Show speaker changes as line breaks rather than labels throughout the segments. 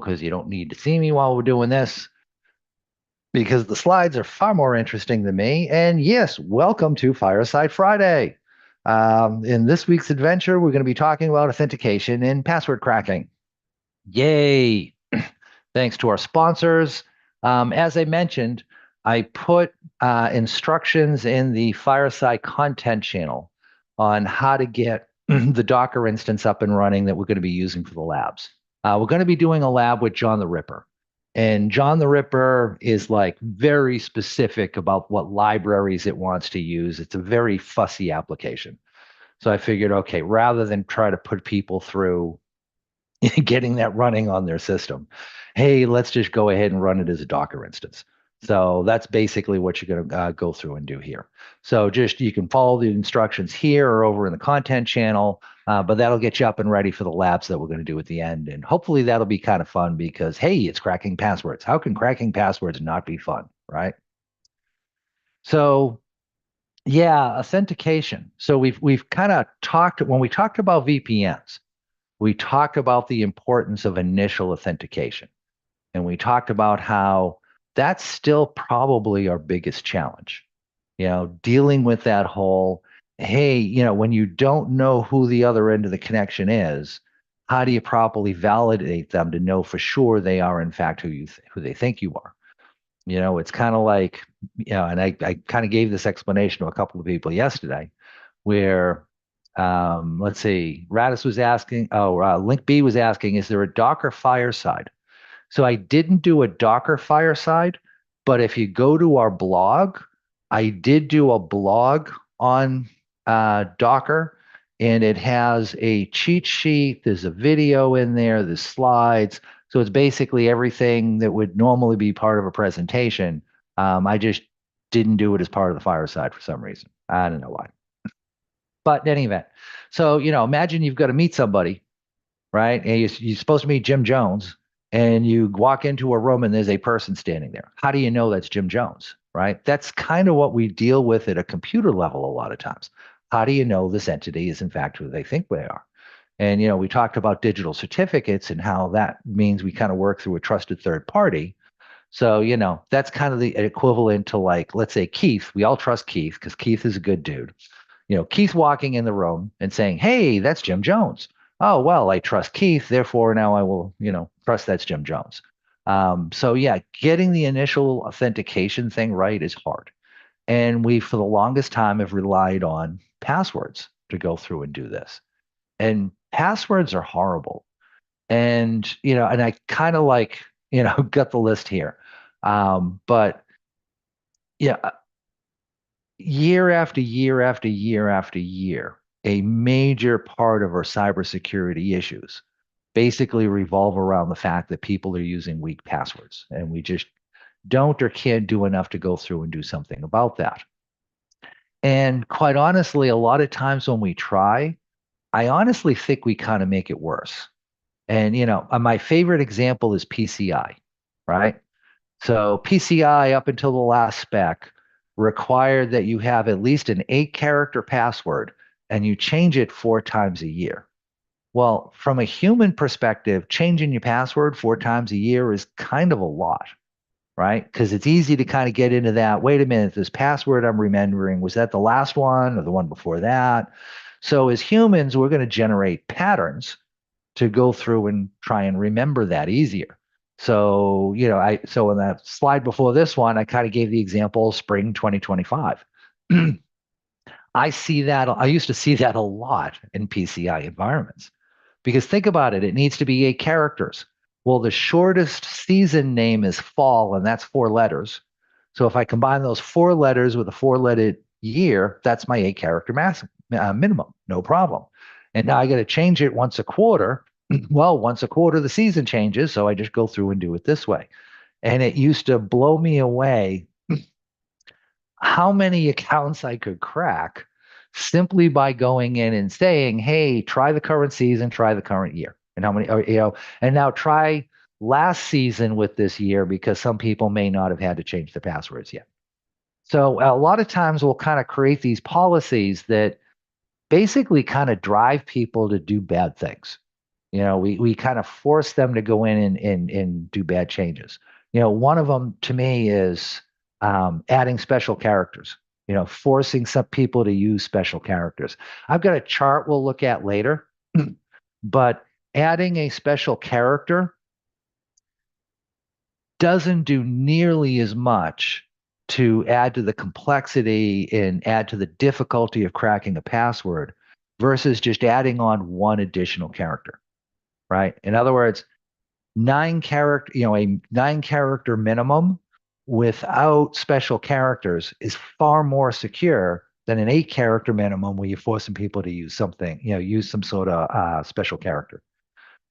because you don't need to see me while we're doing this because the slides are far more interesting than me. And yes, welcome to Fireside Friday. In this week's adventure, we're going to be talking about authentication and password cracking. Yay! Thanks to our sponsors. As I mentioned, I put instructions in the Fireside content channel on how to get the Docker instance up and running that we're going to be using for the labs. We're going to be doing a lab with John the Ripper. And John the Ripper is like very specific about what libraries it wants to use. It's a very fussy application. So I figured, okay, rather than try to put people through getting that running on their system, hey, let's just go ahead and run it as a Docker instance. So that's basically what you're going to go through and do here. So just you can follow the instructions here or over in the content channel, but that'll get you up and ready for the labs that we're going to do at the end. And hopefully that'll be kind of fun because, hey, it's cracking passwords. How can cracking passwords not be fun, right? So yeah, authentication. So we've kind of talked when we talked about VPNs, we talked about the importance of initial authentication. And we talked about how that's still probably our biggest challenge. Dealing with that whole, hey, when you don't know who the other end of the connection is, how do you properly validate them to know for sure they are in fact who they think you are? It's kind of like, and I kind of gave this explanation to a couple of people yesterday, where let's see, Radis was asking, Link B was asking, is there a Docker Fireside? So I didn't do a Docker Fireside, but if you go to our blog, I did do a blog on Docker, and it has a cheat sheet. There's a video in there, there's slides. So it's basically everything that would normally be part of a presentation. I just didn't do it as part of the Fireside for some reason. I don't know why. But in any event, so imagine you've got to meet somebody, right? And you're supposed to meet Jim Jones, and you walk into a room and there's a person standing there. How do you know that's Jim Jones, right? That's kind of what we deal with at a computer level a lot of times. How do you know this entity is in fact who they think they are? And we talked about digital certificates and how that means we kind of work through a trusted third party. So that's kind of the equivalent to, like, let's say Keith. We all trust Keith because Keith is a good dude. Keith walking in the room and saying, hey, that's Jim Jones. Oh, well, I trust Keith, therefore now I will, trust that's Jim Jones. So yeah, getting the initial authentication thing right is hard. And we, for the longest time, have relied on passwords to go through and do this. And passwords are horrible. And, and I kind of like, got the list here. But yeah, year after year after year after year, a major part of our cybersecurity issues basically revolve around the fact that people are using weak passwords, and we just don't or can't do enough to go through and do something about that. And quite honestly, a lot of times when we try, I honestly think we kind of make it worse. And, my favorite example is PCI, right? So PCI, up until the last spec, required that you have at least an 8-character password and you change it 4 times a year. Well, from a human perspective, changing your password 4 times a year is kind of a lot, right? Because it's easy to kind of get into that. Wait a minute, this password I'm remembering, was that the last one or the one before that? So as humans, we're going to generate patterns to go through and try and remember that easier. So, so in that slide before this one, I kind of gave the example spring 2025. I used to see that a lot in PCI environments, because think about it, it needs to be 8 characters. Well, the shortest season name is fall, and that's 4 letters. So if I combine those 4 letters with a 4-lettered year, that's my 8-character minimum, no problem. And now I got to change it once a quarter. Well, once a quarter, the season changes, so I just go through and do it this way. And it used to blow me away how many accounts I could crack simply by going in and saying, hey, try the current season, try the current year. And how many, and now try last season with this year, because some people may not have had to change the passwords yet. So a lot of times we'll kind of create these policies that basically kind of drive people to do bad things. We kind of force them to go in and do bad changes. One of them to me is adding special characters. Forcing some people to use special characters. I've got a chart we'll look at later, but adding a special character doesn't do nearly as much to add to the complexity and add to the difficulty of cracking a password versus just adding on one additional character, right? In other words, a 9 character minimum without special characters is far more secure than an 8 character minimum where you're forcing people to use something, use some sort of special character.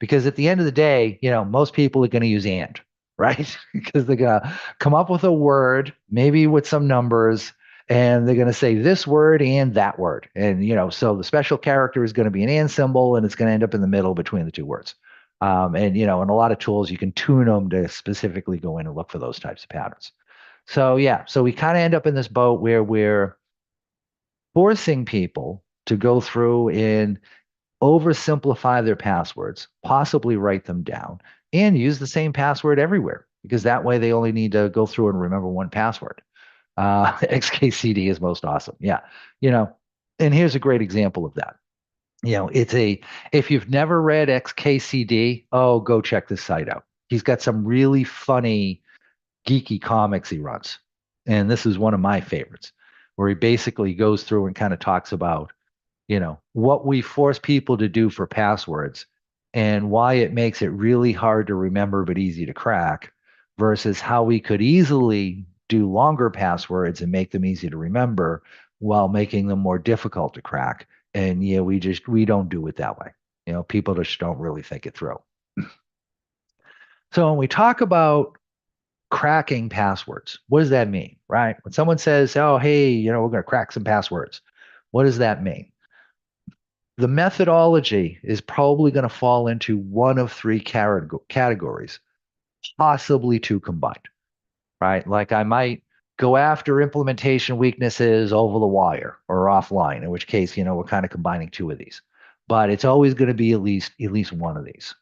Because at the end of the day, most people are going to use and, right? Because they're going to come up with a word, maybe with some numbers, and they're going to say this word and that word. And, so the special character is going to be an and symbol, and it's going to end up in the middle between the two words. And, in a lot of tools, you can tune them to specifically go in and look for those types of patterns. So, yeah, so we kind of end up in this boat where we're forcing people to go through and oversimplify their passwords, possibly write them down, and use the same password everywhere because that way they only need to go through and remember one password. XKCD is most awesome. Yeah. You know, and here's a great example of that. If you've never read XKCD, oh, go check this site out. He's got some really funny, geeky comics he runs. And this is one of my favorites, where he basically goes through and kind of talks about what we force people to do for passwords and why it makes it really hard to remember but easy to crack versus how we could easily do longer passwords and make them easy to remember while making them more difficult to crack. And we don't do it that way. People just don't really think it through. So when we talk about cracking passwords, what does that mean, right? When someone says, "Oh, hey, we're going to crack some passwords," what does that mean? The methodology is probably going to fall into one of three categories, possibly two combined, right? Like I might go after implementation weaknesses over the wire or offline, in which case, we're kind of combining two of these. But it's always going to be at least one of these.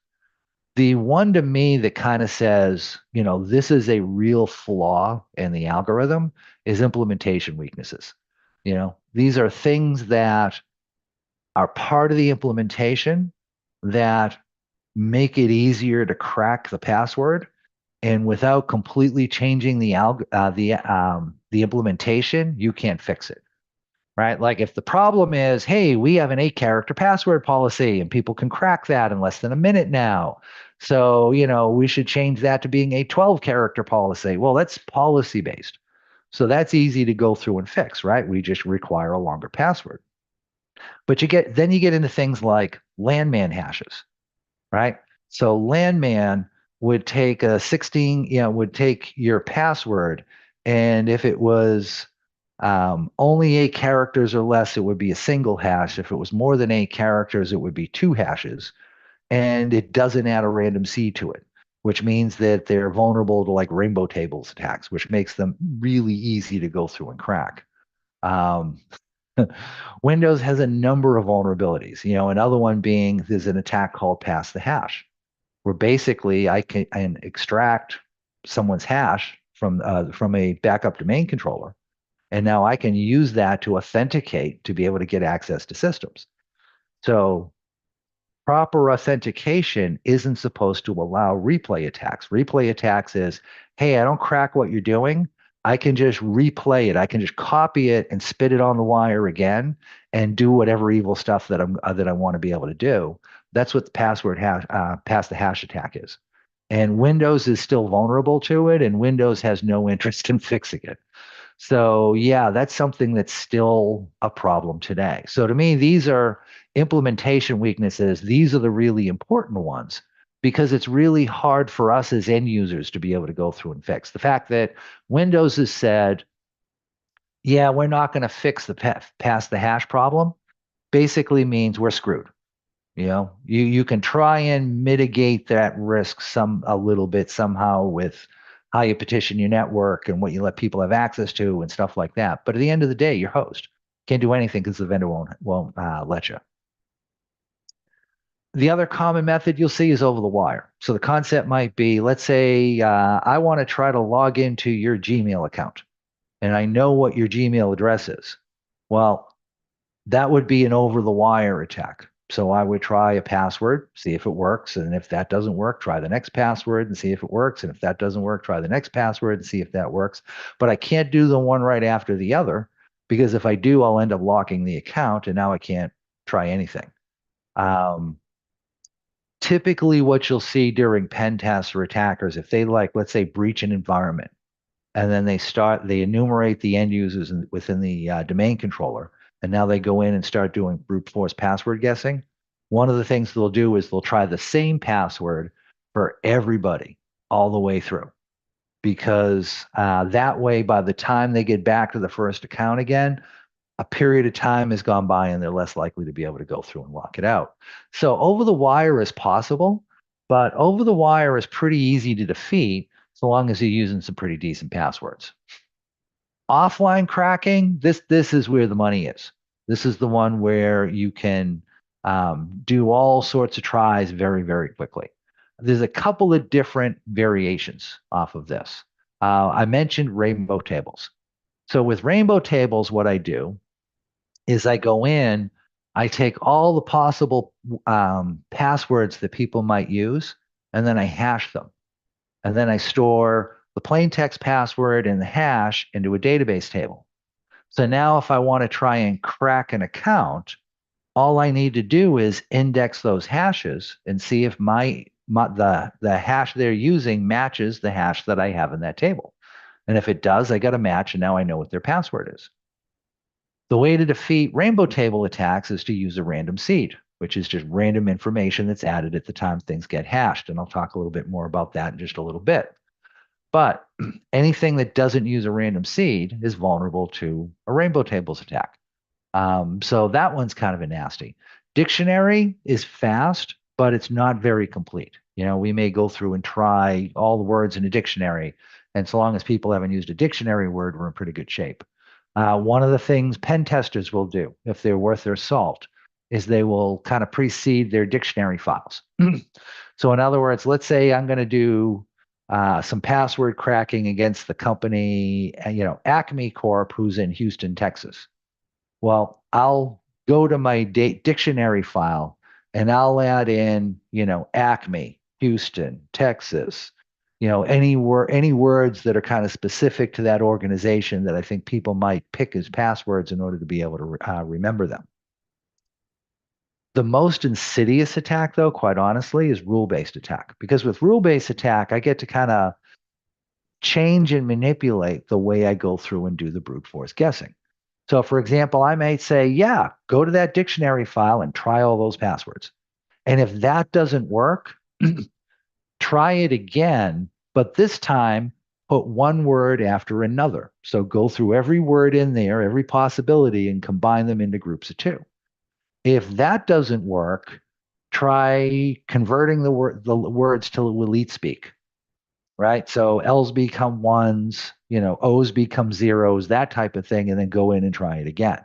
The one to me that kind of says, this is a real flaw in the algorithm is implementation weaknesses. These are things that are part of the implementation that make it easier to crack the password, and without completely changing the implementation, you can't fix it. Right? Like if the problem is, hey, we have an 8 character password policy and people can crack that in less than a minute now. So, we should change that to being a 12 character policy. Well, that's policy based. So that's easy to go through and fix, right? We just require a longer password. But you get into things like landman hashes, right? So landman would take would take your password, and if it was only 8 characters or less, it would be a single hash. If it was more than 8 characters, it would be 2 hashes, and it doesn't add a random seed to it, which means that they're vulnerable to like rainbow tables attacks, which makes them really easy to go through and crack. Um, Windows has a number of vulnerabilities. Another one being there's an attack called pass the hash, where basically I can extract someone's hash from a backup domain controller, and now I can use that to authenticate to be able to get access to systems. So proper authentication isn't supposed to allow replay attacks. Replay attacks is, hey, I don't crack what you're doing. I can just replay it. I can just copy it and spit it on the wire again and do whatever evil stuff that I want to be able to do. That's what the pass the hash attack is. And Windows is still vulnerable to it, and Windows has no interest in fixing it. So yeah, that's something that's still a problem today. So to me, these are implementation weaknesses. These are the really important ones because it's really hard for us as end users to be able to go through and fix. The fact that Windows has said, yeah, we're not going to fix the pass the hash problem basically means we're screwed. You can try and mitigate that risk a little bit somehow with how you petition your network and what you let people have access to and stuff like that. But at the end of the day, your host can't do anything because the vendor won't let you. The other common method you'll see is over the wire. So the concept might be, let's say I want to try to log into your Gmail account, and I know what your Gmail address is. Well, that would be an over the wire attack. So I would try a password, see if it works. And if that doesn't work, try the next password and see if it works. And if that doesn't work, try the next password and see if that works. But I can't do the one right after the other because if I do, I'll end up locking the account and now I can't try anything. Um, Typically, what you'll see during pen tests or attackers, if they like, let's say, breach an environment, and then they enumerate the end users within the domain controller, and now they go in and start doing brute force password guessing. One of the things they'll do is they'll try the same password for everybody all the way through, because that way, by the time they get back to the first account again, a period of time has gone by and they're less likely to be able to go through and lock it out. So over the wire is possible, but over the wire is pretty easy to defeat so long as you're using some pretty decent passwords. Offline cracking, this is where the money is. This is the one where you can do all sorts of tries very, very quickly. There's a couple of different variations off of this. I mentioned rainbow tables. So with rainbow tables, what I do is I go in, I take all the possible passwords that people might use, and then I hash them. And then I store the plain text password and the hash into a database table. So now if I want to try and crack an account, all I need to do is index those hashes and see if the hash they're using matches the hash that I have in that table. And if it does, I got a match and now I know what their password is. The way to defeat rainbow table attacks is to use a random seed, which is just random information that's added at the time things get hashed. And I'll talk a little bit more about that in just a little bit. But anything that doesn't use a random seed is vulnerable to a rainbow tables attack. So that one's kind of a nasty. Dictionary is fast, but it's not very complete. We may go through and try all the words in a dictionary, and so long as people haven't used a dictionary word, we're in pretty good shape. One of the things pen testers will do, if they're worth their salt, is they will kind of precede their dictionary files. So in other words, let's say I'm going to do some password cracking against the company, Acme Corp, who's in Houston, Texas. Well, I'll go to my dictionary file and I'll add in, Acme, Houston, Texas, any words that are kind of specific to that organization that I think people might pick as passwords in order to be able to remember them. The most insidious attack, though, quite honestly, is rule-based attack. Because with rule-based attack, I get to kind of change and manipulate the way I go through and do the brute force guessing. So, for example, I might say, yeah, go to that dictionary file and try all those passwords. And if that doesn't work, try it again, but this time put one word after another. So go through every word in there, every possibility, and combine them into groups of two. If that doesn't work, try converting the words to elite speak, right? So L's become ones, O's become zeros, that type of thing, and then go in and try it again.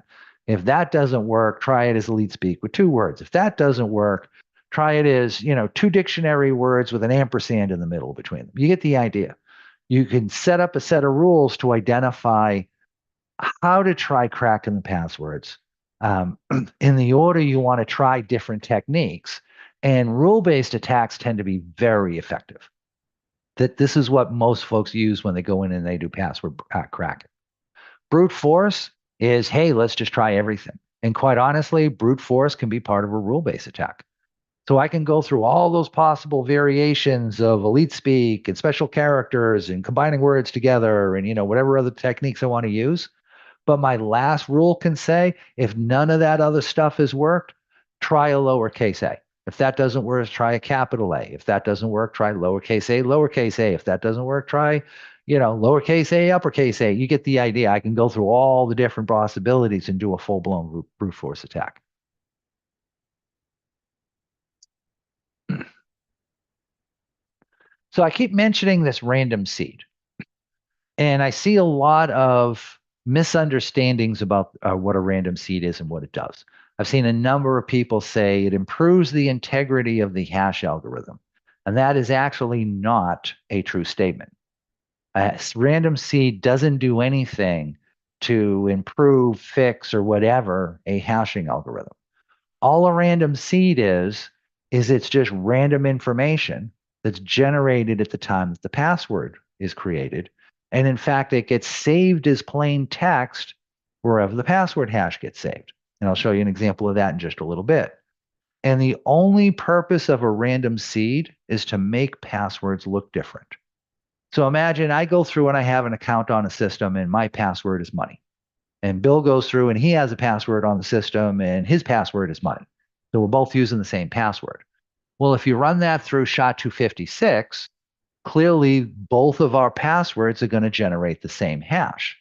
If that doesn't work, try it as elite speak with two words. If that doesn't work, try it as, two dictionary words with an ampersand in the middle between them. You get the idea. You can set up a set of rules to identify how to try cracking the passwords in the order you want to try different techniques. And rule-based attacks tend to be very effective. That this is what most folks use when they go in and they do password cracking. Brute force is, hey, let's just try everything. And quite honestly, brute force can be part of a rule-based attack. So I can go through all those possible variations of elite speak and special characters and combining words together and whatever other techniques I want to use. But my last rule can say, if none of that other stuff has worked, try a lowercase a. If that doesn't work, try a capital A. If that doesn't work, try lowercase a, lowercase a. If that doesn't work, try, lowercase a, uppercase a. You get the idea. I can go through all the different possibilities and do a full-blown brute force attack. So I keep mentioning this random seed, and I see a lot of misunderstandings about what a random seed is and what it does. I've seen a number of people say it improves the integrity of the hash algorithm. And that is actually not a true statement. Random seed doesn't do anything to improve, fix, or whatever a hashing algorithm. All a random seed is it's just random information that's generated at the time that the password is created. And in fact, it gets saved as plain text wherever the password hash gets saved. And I'll show you an example of that in just a little bit. And the only purpose of a random seed is to make passwords look different. So imagine I go through and I have an account on a system and my password is money. And Bill goes through and he has a password on the system and his password is money. So we're both using the same password. Well, if you run that through SHA-256, clearly both of our passwords are going to generate the same hash.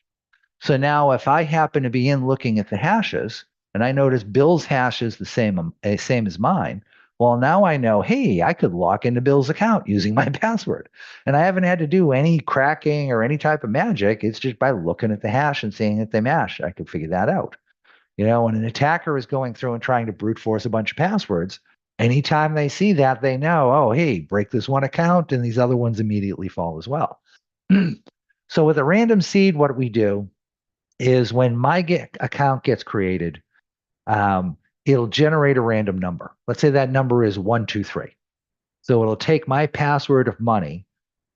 So now if I happen to be in looking at the hashes and I notice Bill's hash is the same as mine, well, now I know, hey, I could log into Bill's account using my password. And I haven't had to do any cracking or any type of magic. It's just by looking at the hash and seeing that they match. I could figure that out. When an attacker is going through and trying to brute force a bunch of passwords, anytime they see that, they know, oh, hey, break this one account, and these other ones immediately fall as well. So with a random seed, what we do is when my account gets created, it'll generate a random number. Let's say that number is 123. So it'll take my password of money,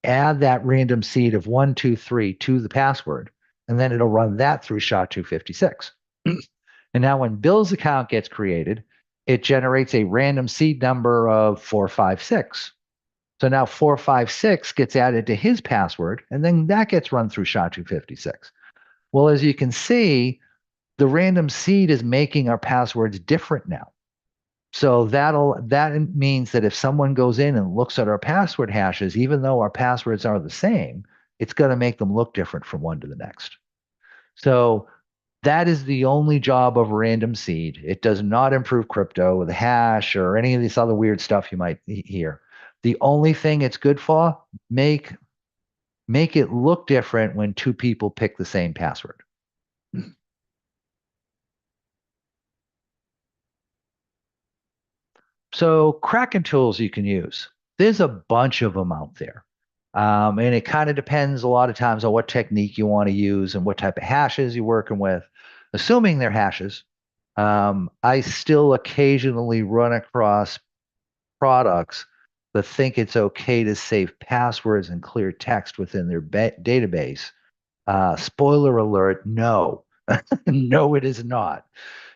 add that random seed of 123 to the password, and then it'll run that through SHA-256. And now when Bill's account gets created, it generates a random seed number of 456. So now 456 gets added to his password, and then that gets run through SHA-256. Well, as you can see, the random seed is making our passwords different now. So that means that if someone goes in and looks at our password hashes, even though our passwords are the same, it's going to make them look different from one to the next. So that is the only job of random seed. It does not improve crypto, the hash, or any of this other weird stuff you might hear. The only thing it's good for, make it look different when two people pick the same password. So cracking tools you can use. There's a bunch of them out there. And it kind of depends a lot of times on what technique you want to use and what type of hashes you're working with. Assuming they're hashes, I still occasionally run across products that think it's okay to save passwords and clear text within their database. Spoiler alert, no. No, it is not.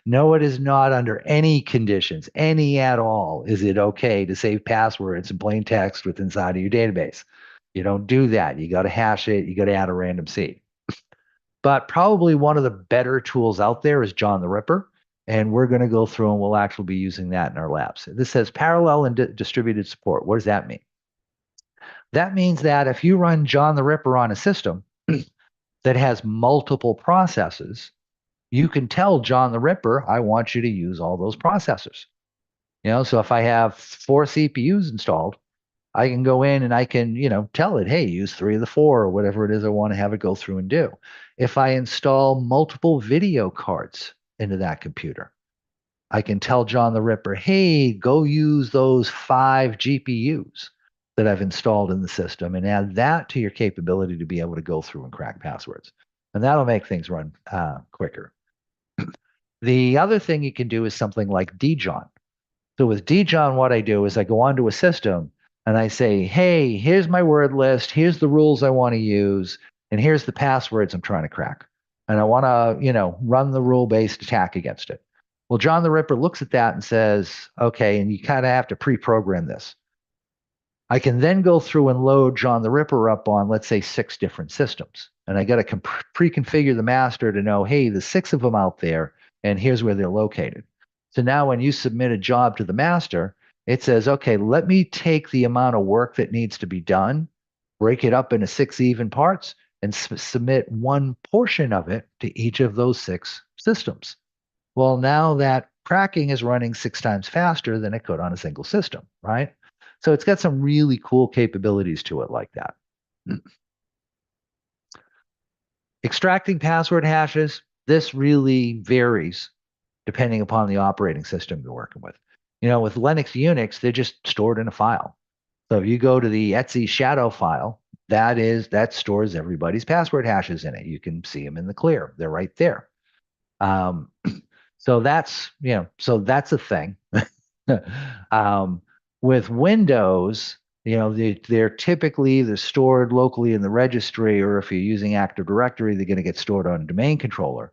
No, it is not under any conditions, any at all, is it okay to save passwords in plain text with inside of your database. You don't do that. You got to hash it. You got to add a random seed. But probably one of the better tools out there is John the Ripper. And we're going to go through and we'll actually be using that in our labs. This says parallel and distributed support. What does that mean? That means that if you run John the Ripper on a system that has multiple processes, you can tell John the Ripper, I want you to use all those processors. So if I have 4 CPUs installed, I can go in and I can, tell it, hey, use 3 of the 4 or whatever it is I want to have it go through and do. If I install multiple video cards into that computer, I can tell John the Ripper, hey, go use those 5 GPUs that I've installed in the system and add that to your capability to be able to go through and crack passwords. And that'll make things run quicker. The other thing you can do is something like DJON. So with DJON, what I do is I go onto a system and I say, hey, here's my word list. Here's the rules I want to use. And here's the passwords I'm trying to crack. And I want to, run the rule-based attack against it. Well, John the Ripper looks at that and says, okay, and you kind of have to pre-program this. I can then go through and load John the Ripper up on, let's say, 6 different systems. And I got to pre-configure the master to know, hey, there's 6 of them out there, and here's where they're located. So now when you submit a job to the master, it says, okay, let me take the amount of work that needs to be done, break it up into 6 even parts, and submit one portion of it to each of those 6 systems. Well, now that cracking is running 6 times faster than it could on a single system, right? So it's got some really cool capabilities to it like that. Extracting password hashes, this really varies depending upon the operating system you're working with. With Linux, Unix, they're just stored in a file. So if you go to the Etsy shadow file, that stores everybody's password hashes in it. You can see them in the clear. They're right there. Um, so that's a thing. um, with Windows, they're typically either stored locally in the registry, or if you're using Active Directory, they're going to get stored on a domain controller.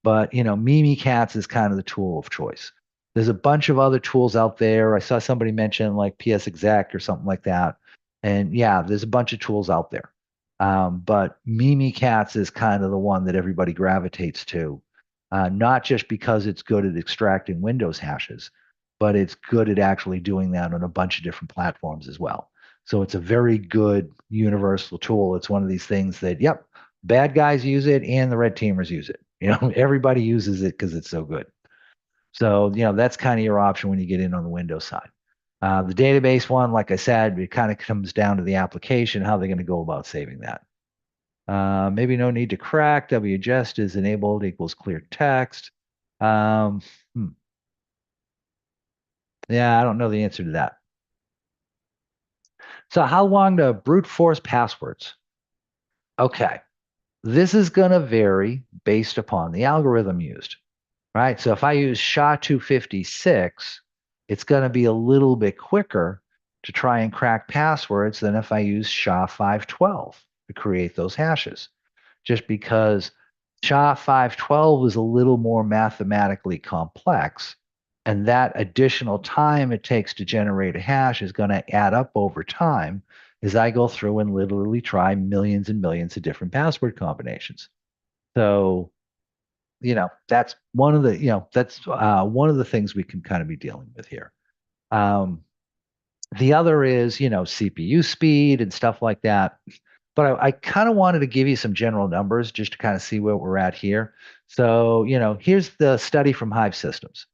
But Mimikatz is kind of the tool of choice. There's a bunch of other tools out there. I saw somebody mention like PSExec or something like that. And yeah, there's a bunch of tools out there. But Mimikatz is kind of the one that everybody gravitates to, not just because it's good at extracting Windows hashes, but it's good at actually doing that on a bunch of different platforms as well. So it's a very good universal tool. It's one of these things that, yep, bad guys use it and the red teamers use it. Everybody uses it because it's so good. So, that's kind of your option when you get in on the Windows side. The database one, like I said, it kind of comes down to the application, how they're going to go about saving that. Maybe no need to crack. WGEST is enabled equals clear text. Um, hmm. Yeah, I don't know the answer to that. So how long to brute force passwords? Okay. This is going to vary based upon the algorithm used, right? So if I use SHA-256, it's going to be a little bit quicker to try and crack passwords than if I use SHA-512 to create those hashes, just because SHA-512 is a little more mathematically complex, and that additional time it takes to generate a hash is going to add up over time as I go through and literally try millions and millions of different password combinations. So, that's one of the things we can kind of be dealing with here. Um, the other is, CPU speed and stuff like that. But I kind of wanted to give you some general numbers just to kind of see where we're at here. So, here's the study from Hive Systems.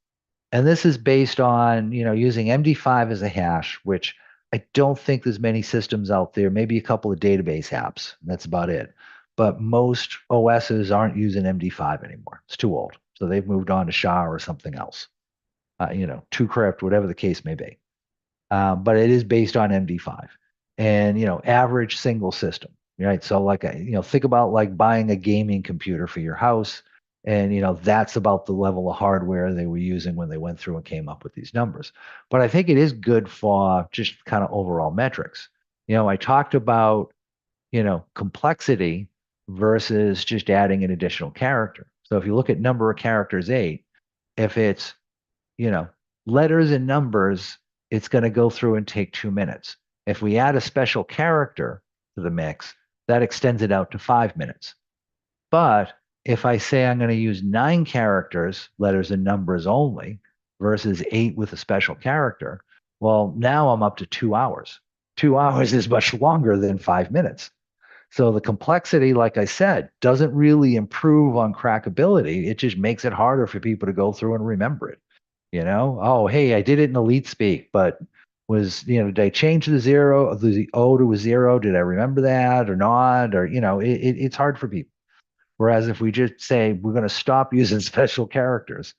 And this is based on, using MD5 as a hash, which I don't think there's many systems out there, maybe a couple of database apps. That's about it. But most OSs aren't using MD5 anymore. It's too old. So they've moved on to SHA or something else, 2Crypt, whatever the case may be. But it is based on MD5 and, average single system, right? So like, think about like buying a gaming computer for your house. And, that's about the level of hardware they were using when they went through and came up with these numbers. But I think it is good for just kind of overall metrics. I talked about, complexity versus just adding an additional character. So if you look at number of characters, 8, if it's you know, letters and numbers, it's going to go through and take 2 minutes. If we add a special character to the mix, that extends it out to 5 minutes. But if I say I'm going to use 9 characters, letters and numbers only, versus 8 with a special character, well, now I'm up to 2 hours. 2 hours is much longer than 5 minutes. So the complexity, like I said, doesn't really improve on crackability. It just makes it harder for people to go through and remember it. Oh, hey, I did it in elite speak, but did I change the O to a zero? Did I remember that or not? Or, it's hard for people. Whereas if we just say we're going to stop using special characters,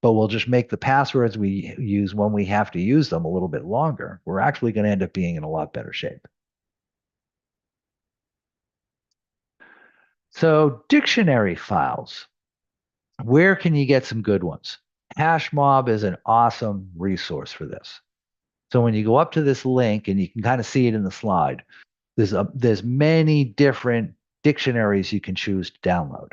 but we'll just make the passwords we use when we have to use them a little bit longer, we're actually going to end up being in a lot better shape. So dictionary files, where can you get some good ones? HashMob is an awesome resource for this. So when you go up to this link, and you can kind of see it in the slide, there's many different dictionaries you can choose to download,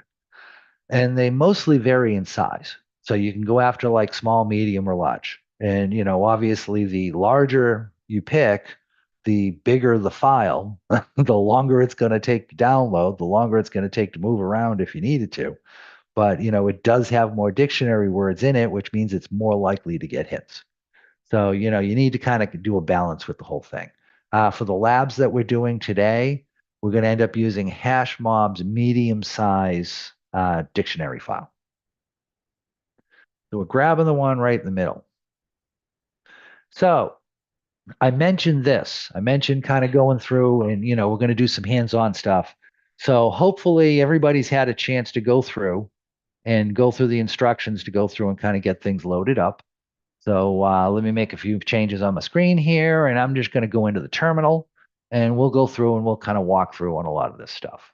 and they mostly vary in size. So you can go after like small, medium, or large. And obviously, the larger you pick, the bigger the file, the longer it's going to take to download, the longer it's going to take to move around if you needed to. But it does have more dictionary words in it, which means it's more likely to get hits. So, you need to kind of do a balance with the whole thing. For the labs that we're doing today, we're going to end up using HashMob's medium size dictionary file. So we're grabbing the one right in the middle. So I mentioned this. I mentioned kind of going through and, we're going to do some hands-on stuff. So hopefully everybody's had a chance to go through and go through the instructions to go through and kind of get things loaded up. So let me make a few changes on my screen here, and I'm just going to go into the terminal, and we'll go through and we'll kind of walk through on a lot of this stuff.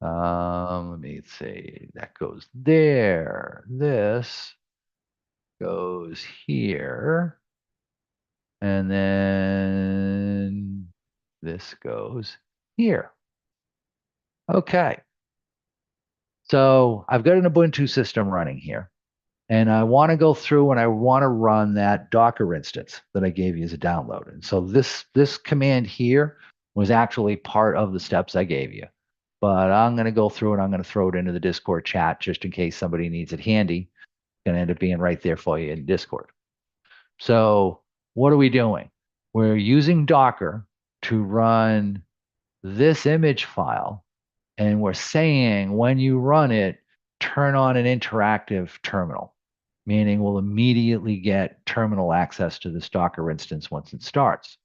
Let me see. That goes there. This goes here. And then this goes here. Okay. So I've got an Ubuntu system running here. And I want to go through and I want to run that Docker instance that I gave you as a download. And so this command here was actually part of the steps I gave you. But I'm going to go through and I'm going to throw it into the Discord chat just in case somebody needs it handy. It's going to end up being right there for you in Discord. So what are we doing? We're using Docker to run this image file, and we're saying when you run it, turn on an interactive terminal, meaning we'll immediately get terminal access to this Docker instance once it starts.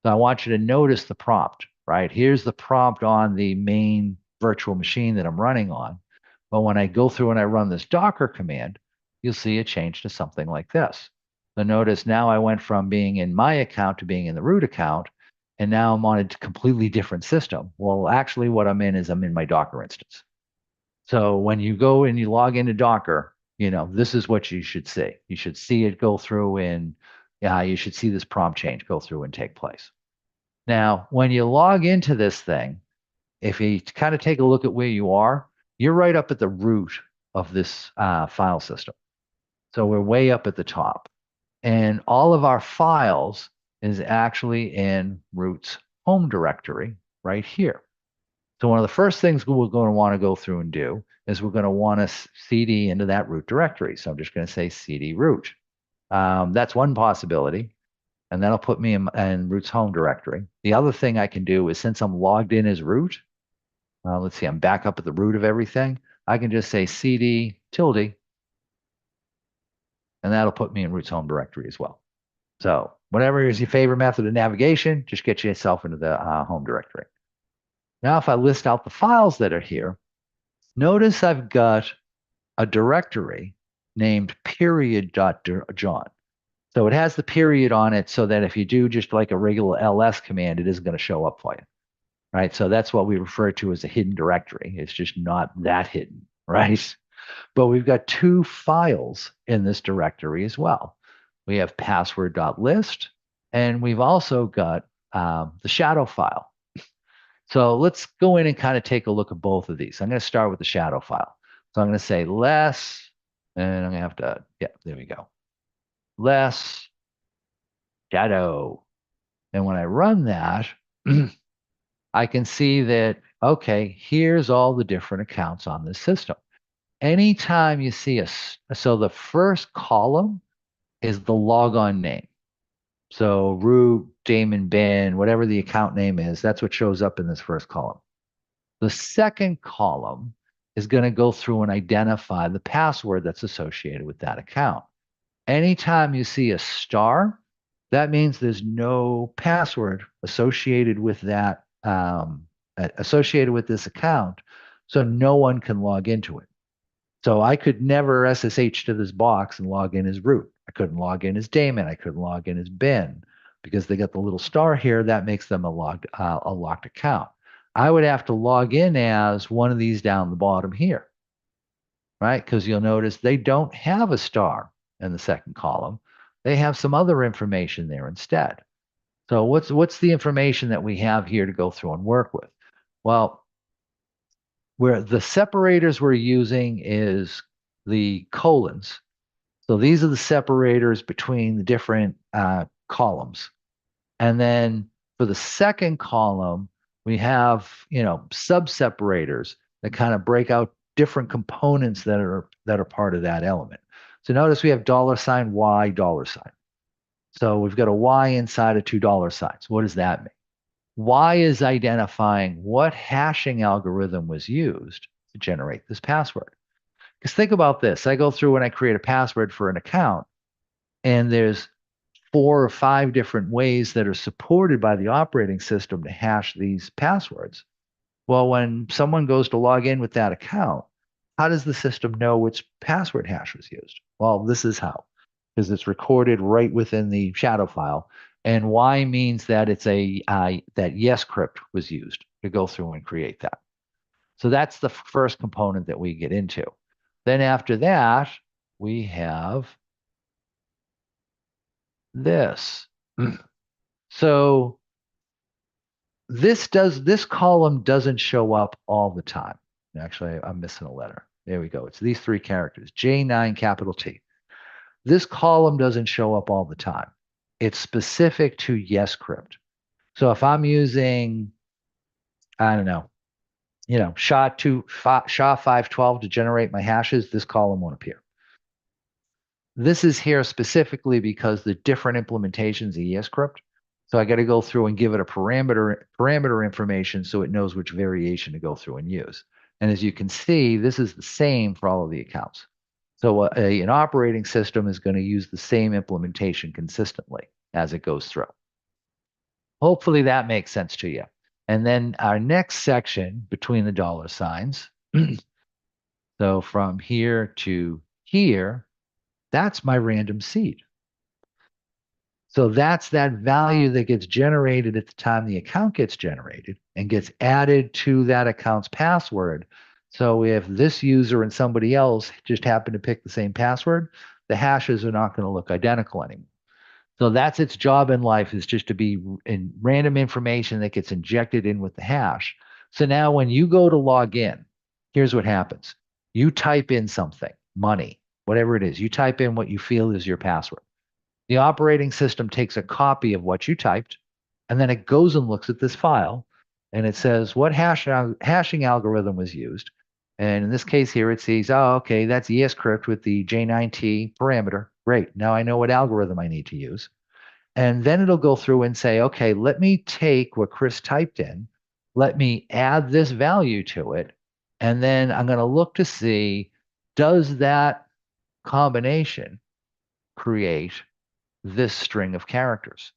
So I want you to notice the prompt, right? Here's the prompt on the main virtual machine that I'm running on. But when I go through and I run this Docker command, you'll see it change to something like this. So notice now I went from being in my account to being in the root account, and now I'm on a completely different system. Well, actually, what I'm in is I'm in my Docker instance. So when you go and you log into Docker, this is what you should see. You should see it go through and you should see this prompt change go through and take place. Now, when you log into this thing, if you kind of take a look at where you are, you're right up at the root of this file system. So we're way up at the top. And all of our files is actually in root's home directory right here. So one of the first things we're going to want to go through and do is we're going to want to cd into that root directory. So I'm just going to say cd root. That's one possibility. And that'll put me in root's home directory. The other thing I can do is, since I'm logged in as root, let's see, I'm back up at the root of everything. I can just say cd tilde, and that'll put me in root's home directory as well. So whatever is your favorite method of navigation, just get yourself into the home directory. Now, if I list out the files that are here, notice I've got a directory named period.john. So it has the period on it so that if you do just like a regular ls command, it isn't going to show up for you, right? So that's what we refer to as a hidden directory. It's just not that hidden, right? But we've got two files in this directory as well. We have password.list, and we've also got the shadow file. So let's go in and kind of take a look at both of these. I'm going to start with the shadow file. So I'm going to say less, and I'm going to have to, yeah, there we go. Less shadow. And when I run that, I can see that, okay, here's all the different accounts on this system. Anytime you see so the first column is the logon name. So root, Damon, Ben, whatever the account name is, that's what shows up in this first column. The second column is going to go through and identify the password that's associated with that account. Anytime you see a star, that means there's no password associated with that, associated with this account, so no one can log into it. So I could never SSH to this box and log in as root. I couldn't log in as Damon. I couldn't log in as Ben, because they got the little star here. That makes them a locked account. I would have to log in as one of these down the bottom here, right? Because you'll notice they don't have a star in the second column. They have some other information there instead. So what's the information that we have here to go through and work with? Well, where the separators we're using is the colons. So these are the separators between the different columns. And then for the second column, we have, sub-separators that kind of break out different components that are part of that element. So notice we have $Y, $. So we've got a Y inside of $2. What does that mean? Y is identifying what hashing algorithm was used to generate this password. Because think about this. I go through and I create a password for an account, and there's 4 or 5 different ways that are supported by the operating system to hash these passwords. Well, when someone goes to log in with that account, how does the system know which password hash was used? Well, this is how, because it's recorded right within the shadow file. And Y means that it's that yes crypt was used to go through and create that. So that's the first component that we get into. Then after that, we have this. So this column doesn't show up all the time. Actually, I'm missing a letter. There we go. It's these three characters, J9 capital T. This column doesn't show up all the time. It's specific to yes crypt. So if I'm using, I don't know, SHA-512 to generate my hashes, this column won't appear. This is here specifically because the different implementations of ESCrypt. So I got to go through and give it a parameter information so it knows which variation to go through and use. And as you can see, this is the same for all of the accounts. So an operating system is going to use the same implementation consistently as it goes through. Hopefully that makes sense to you. And then our next section between the dollar signs, so from here to here, that's my random seed. So that's that value that gets generated at the time the account gets generated and gets added to that account's password. So if this user and somebody else just happen to pick the same password, the hashes are not going to look identical anymore. So that's its job in life, is just to be in random information that gets injected in with the hash. So now when you go to log in, here's what happens. You type in something, money, whatever it is. You type in what you feel is your password. The operating system takes a copy of what you typed, and then it goes and looks at this file, and it says what hashing algorithm was used. And in this case here, it sees, oh, okay, that's ESCrypt with the J9T parameter. Great. Now I know what algorithm I need to use. And then it'll go through and say, okay, let me take what Chris typed in, let me add this value to it, and then I'm going to look to see, does that combination create this string of characters?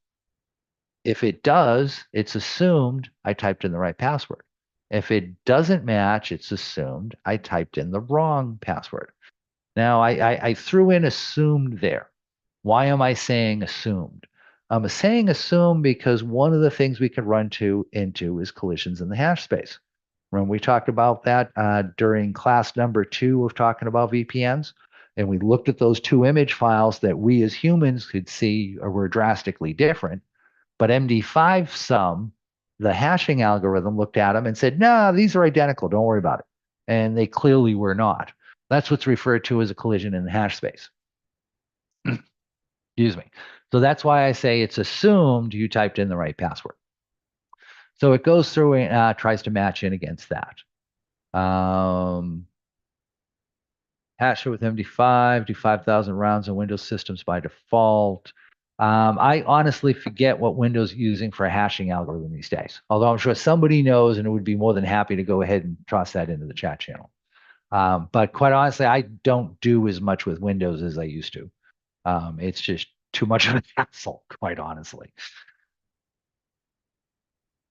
If it does, it's assumed I typed in the right password. If it doesn't match, it's assumed I typed in the wrong password. Now, I threw in assumed there. Why am I saying assumed? I'm saying assumed because one of the things we can run into is collisions in the hash space. When we talked about that during class number 2 of talking about VPNs, and we looked at those two image files that we as humans could see were drastically different, but MD5 sum, the hashing algorithm, looked at them and said, no, these are identical. Don't worry about it. And they clearly were not. That's what's referred to as a collision in the hash space. Excuse me. So that's why I say it's assumed you typed in the right password. So it goes through and tries to match in against that. Hash it with MD5, do 5,000 rounds on Windows systems by default. I honestly forget what Windows is using for a hashing algorithm these days, although I'm sure somebody knows and would be more than happy to go ahead and toss that into the chat channel. But quite honestly, I don't do as much with Windows as I used to. It's just too much of a hassle, quite honestly.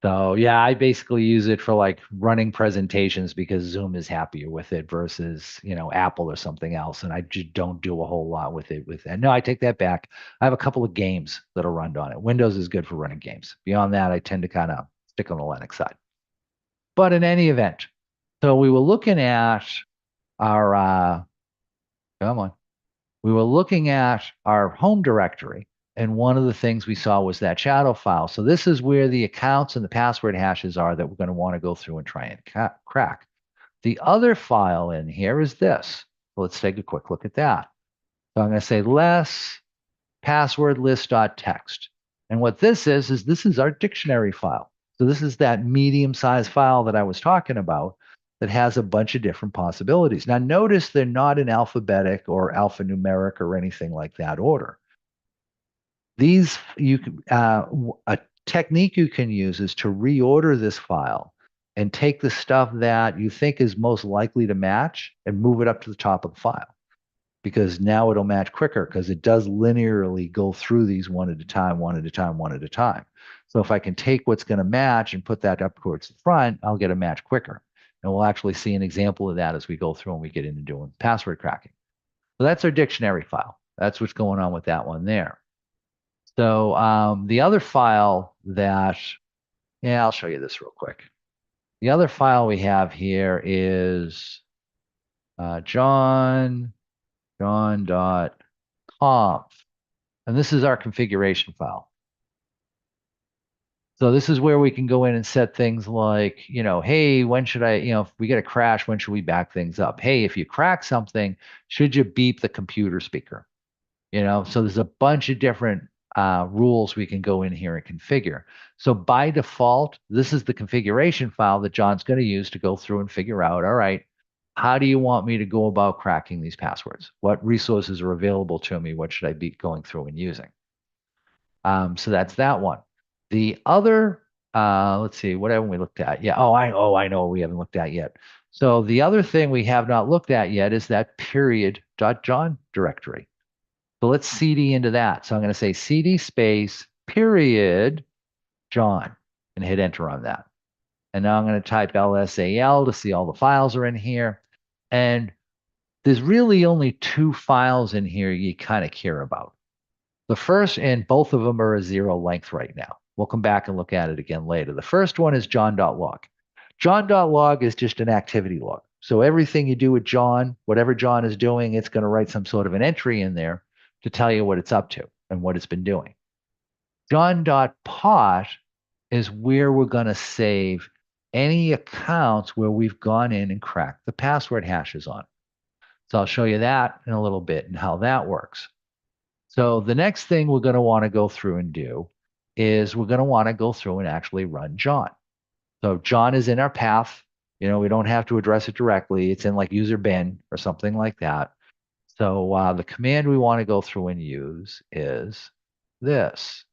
So yeah, I basically use it for like running presentations because Zoom is happier with it versus, Apple or something else. And I just don't do a whole lot with it with that. No, I take that back. I have a couple of games that are run on it. Windows is good for running games. Beyond that, I tend to kind of stick on the Linux side. But in any event, so we were looking at our come on. We were looking at our home directory, and one of the things we saw was that shadow file. So this is where the accounts and the password hashes are that we're going to want to go through and try and crack. The other file in here is this. So let's take a quick look at that. So I'm going to say less password list.txt. And what this is this is our dictionary file. So this is that medium-sized file that I was talking about that has a bunch of different possibilities. Now notice they're not in alphabetic or alphanumeric or anything like that order. These a technique you can use is to reorder this file and take the stuff that you think is most likely to match and move it up to the top of the file, because now it'll match quicker because it does linearly go through these one at a time, one at a time, one at a time. So if I can take what's going to match and put that up towards the front, I'll get a match quicker. And we'll actually see an example of that as we go through and we get into doing password cracking. So that's our dictionary file. That's what's going on with that one there. So the other file that, yeah, I'll show you this real quick. The other file we have here is john.conf. And this is our configuration file. So this is where we can go in and set things like, hey, when should I, if we get a crash, when should we back things up? Hey, if you crack something, should you beep the computer speaker? So there's a bunch of different rules we can go in here and configure. So by default, this is the configuration file that John's going to use to go through and figure out, all right, how do you want me to go about cracking these passwords? What resources are available to me? What should I be going through and using? So that's that one. The other, let's see, what haven't we looked at? Yeah. I know we haven't looked at yet. So the other thing we have not looked at yet is that period.john directory. So let's cd into that. So I'm going to say cd space period John and hit enter on that. And now I'm going to type lsal to see all the files are in here. And there's really only two files in here you kind of care about. The first, and both of them are a 0 length right now. We'll come back and look at it again later. The first one is john.log. John.log is just an activity log. So everything you do with John, whatever John is doing, it's going to write some sort of an entry in there to tell you what it's up to and what it's been doing. John.pot is where we're going to save any accounts where we've gone in and cracked the password hashes on. So I'll show you that in a little bit and how that works. So the next thing we're going to want to go through and do is we're going to want to go through and actually run John. So John is in our path. We don't have to address it directly. It's in like user bin or something like that. So the command we want to go through and use is this.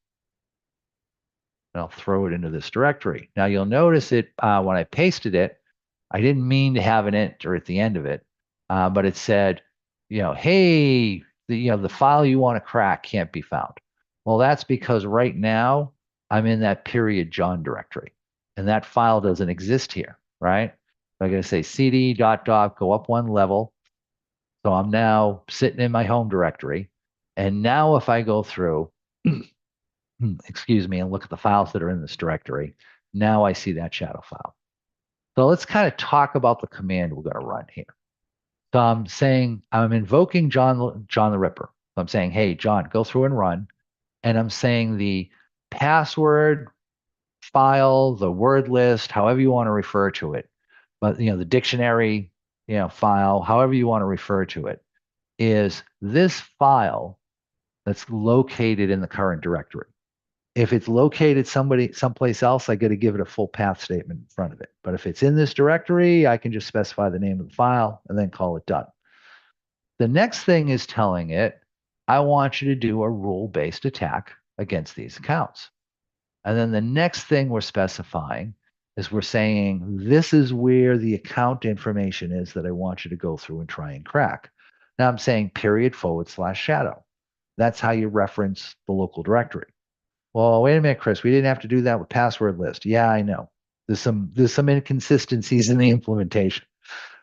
And I'll throw it into this directory. Now you'll notice it when I pasted it, I didn't mean to have an enter at the end of it, but it said, hey, the file you want to crack can't be found. Well, that's because right now I'm in that period John directory, and that file doesn't exist here, right? So I'm going to say cd ... go up one level. So I'm now sitting in my home directory. And now if I go through, excuse me, and look at the files that are in this directory, now I see that shadow file. So let's kind of talk about the command we're going to run here. So I'm saying, I'm invoking John the Ripper. So I'm saying, hey, John, go through and run. And I'm saying the password file, the word list, however you want to refer to it, but the dictionary, file, however you want to refer to it, is this file that's located in the current directory. If it's located someplace else, I got to give it a full path statement in front of it. But if it's in this directory, I can just specify the name of the file and then call it done. The next thing is telling it, I want you to do a rule-based attack against these accounts. And then the next thing we're specifying is we're saying, this is where the account information is that I want you to go through and try and crack. Now I'm saying period/shadow. That's how you reference the local directory. Well, wait a minute, Chris, we didn't have to do that with password list. Yeah, I know. There's some inconsistencies in the implementation,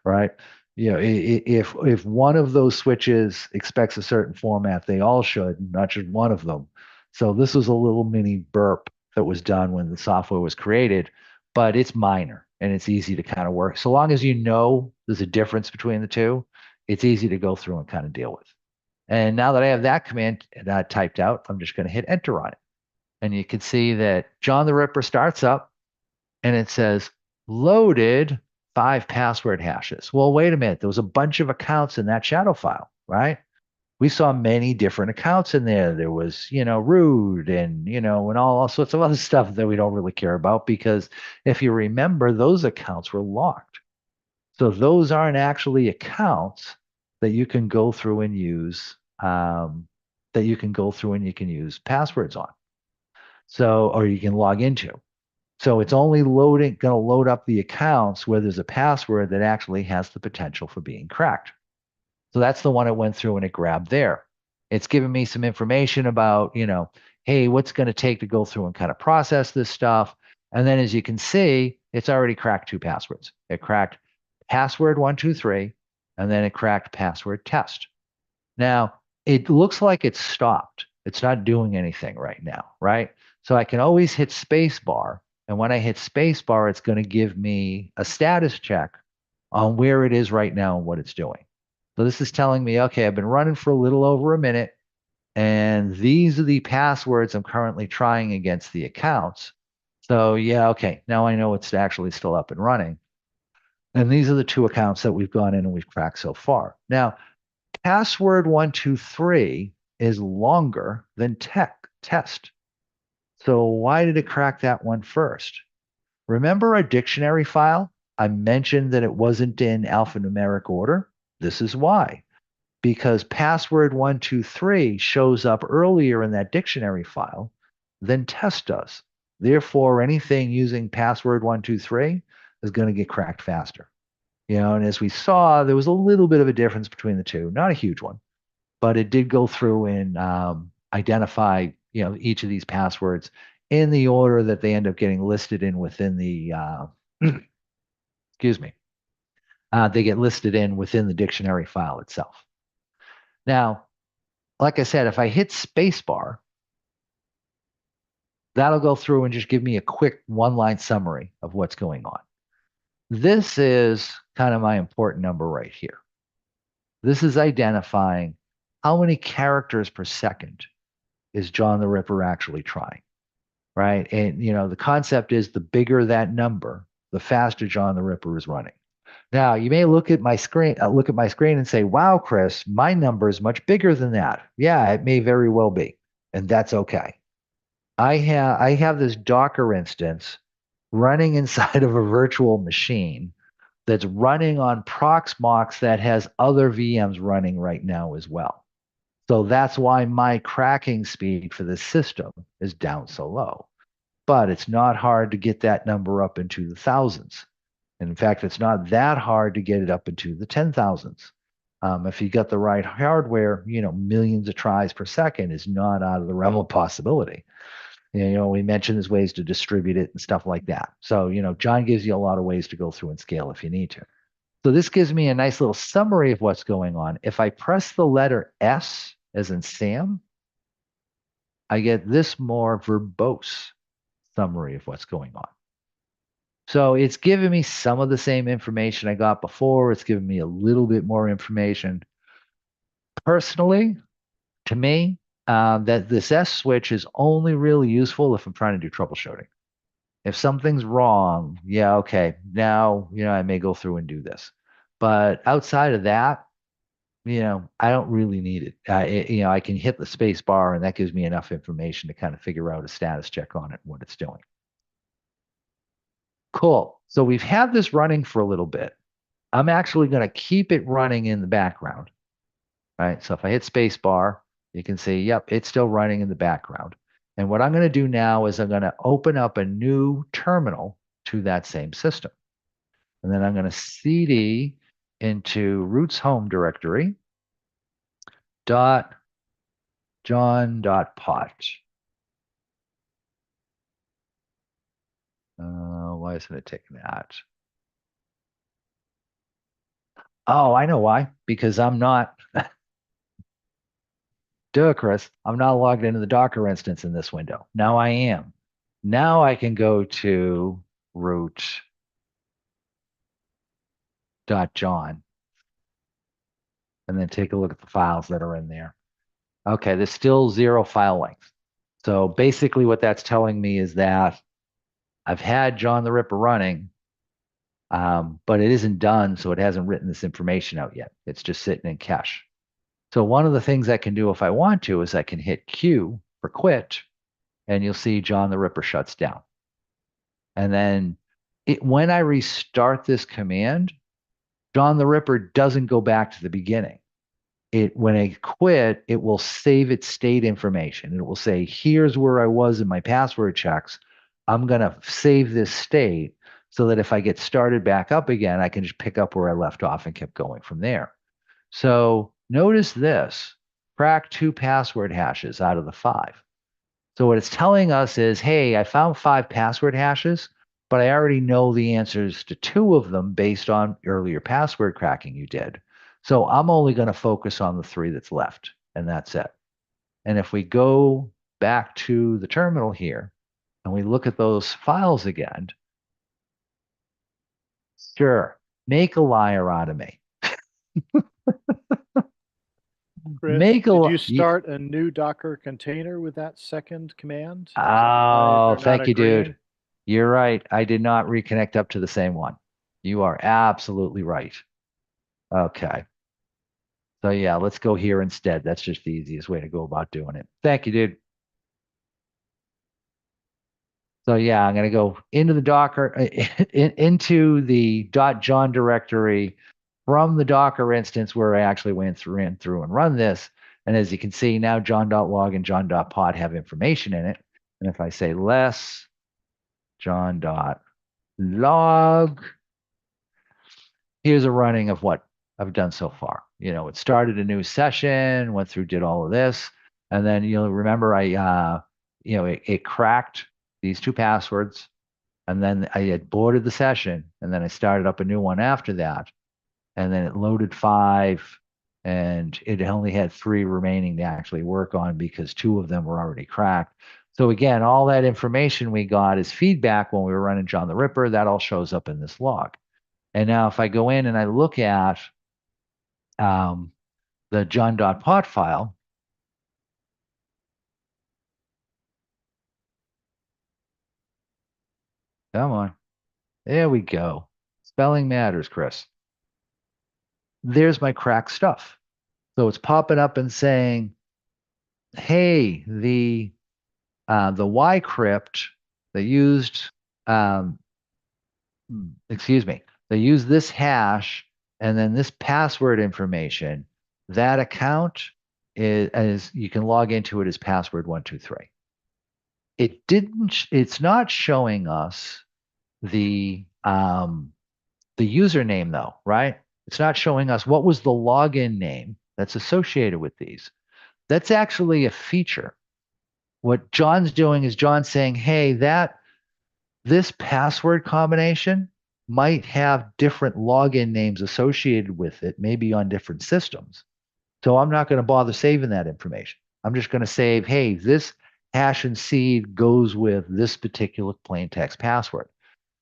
right? If one of those switches expects a certain format, they all should, not just one of them. So this was a little mini burp that was done when the software was created, but it's minor and it's easy to kind of work. So long as you know there's a difference between the two, it's easy to go through and kind of deal with. And now that I have that command typed out, I'm just going to hit enter on it. And you can see that John the Ripper starts up and it says loaded 5 password hashes. Well, wait a minute. There was a bunch of accounts in that shadow file, right? We saw many different accounts in there. There was, root and, and all sorts of other stuff that we don't really care about because if you remember, those accounts were locked. So those aren't actually accounts that you can go through and use, you can use passwords on. So, or you can log into. So it's only going to load up the accounts where there's a password that actually has the potential for being cracked. So that's the one it went through and it grabbed there. It's giving me some information about, hey, what's going to take to go through and kind of process this stuff? And then as you can see, it's already cracked two passwords. It cracked password 123, and then it cracked password test. Now, it looks like it's stopped. It's not doing anything right now, right? So I can always hit spacebar. And when I hit spacebar, it's going to give me a status check on where it is right now and what it's doing. So this is telling me, okay, I've been running for a little over a minute, and these are the passwords I'm currently trying against the accounts. So yeah, okay, now I know it's actually still up and running. And these are the two accounts that we've gone in and we've cracked so far. Now, password 123 is longer than test. So why did it crack that one first? Remember our dictionary file? I mentioned that it wasn't in alphanumeric order. This is why. Because password 123 shows up earlier in that dictionary file than test does. Therefore, anything using password 123 is going to get cracked faster. And as we saw, there was a little bit of a difference between the two, not a huge one, but it did go through and identify, each of these passwords in the order that they end up getting listed in within the, excuse me, they get listed in within the dictionary file itself. Now, like I said, if I hit spacebar, that'll go through and just give me a quick one-line summary of what's going on. This is kind of my important number right here. This is identifying how many characters per second is John the Ripper actually trying, right? And, the concept is the bigger that number, the faster John the Ripper is running. Now, you may look at my screen and say, wow, Chris, my number is much bigger than that. Yeah, it may very well be. And that's okay. I have this Docker instance running inside of a virtual machine that's running on Proxmox that has other VMs running right now as well. So that's why my cracking speed for this system is down so low. But it's not hard to get that number up into the thousands. And in fact, it's not that hard to get it up into the 10,000s. If you got the right hardware, millions of tries per second is not out of the realm of possibility. We mentioned there's ways to distribute it and stuff like that. So, John gives you a lot of ways to go through and scale if you need to. So this gives me a nice little summary of what's going on. If I press the letter S as in Sam, I get this more verbose summary of what's going on. So it's giving me some of the same information I got before. It's giving me a little bit more information. Personally, to me, that this S switch is only really useful if I'm trying to do troubleshooting. If something's wrong, yeah, okay, now, I may go through and do this. But outside of that, I don't really need it. I can hit the space bar and that gives me enough information to kind of figure out a status check on it and what it's doing. Cool. So we've had this running for a little bit. I'm actually going to keep it running in the background. Right. So if I hit space bar, you can see, yep, it's still running in the background. And what I'm going to do now is I'm going to open up a new terminal to that same system. And then I'm going to cd into root's home directory dot john dot pot. Why isn't it taking that? Oh, I know why. Because I'm not, Chris, I'm not logged into the Docker instance in this window. Now I am. Now I can go to root.john and then take a look at the files that are in there. Okay, there's still 0 file length. So basically what that's telling me is that I've had John the Ripper running, but it isn't done, so it hasn't written this information out yet. It's just sitting in cache. So one of the things I can do if I want to is I can hit Q for quit, and you'll see John the Ripper shuts down. And then when I restart this command, John the Ripper doesn't go back to the beginning. When I quit, it will save its state information. It will say, here's where I was in my password checks. I'm going to save this state so that if I get started back up again, I can just pick up where I left off and kept going from there. So notice this, crack 2 password hashes out of the 5. So what it's telling us is, hey, I found 5 password hashes, but I already know the answers to 2 of them based on earlier password cracking you did. So I'm only going to focus on the 3 that's left, and that's it. And if we go back to the terminal here and we look at those files again, sure, make a liar out of me.
Chris,
Make a
did
li-
you
y-
start a new Docker container with that second command? Is that why
Oh,
they're not
thank you, dude.
agreeing?
You're right. I did not reconnect up to the same one. You are absolutely right. Okay. So yeah, let's go here instead. That's just the easiest way to go about doing it. Thank you, dude. So yeah, I'm gonna go into the Docker, into the .john directory from the Docker instance where I actually ran through and run this. And as you can see now, john.log and john.pod have information in it. And if I say less john.log, here's a running of what I've done so far. It started a new session, went through, did all of this, and then you'll remember it cracked these 2 passwords, and then I had boarded the session, and then I started up a new one after that, and then it loaded 5, and it only had 3 remaining to actually work on because 2 of them were already cracked. So again, all that information we got is feedback when we were running John the Ripper. That all shows up in this log. And now if I go in and I look at um, the john.pot file, come on, there we go. Spelling matters, Chris. There's my cracked stuff. So it's popping up and saying, hey, the Y crypt they used, um, excuse me, they used this hash and then this password information. That account is, as you can log into it as password 123. It's not showing us the the username though, right? It's not showing us what was the login name that's associated with these. That's actually a feature. What John's doing is John's saying, hey, that this password combination might have different login names associated with it, maybe on different systems. So I'm not going to bother saving that information. I'm just going to save, hey, this hash and seed goes with this particular plain text password.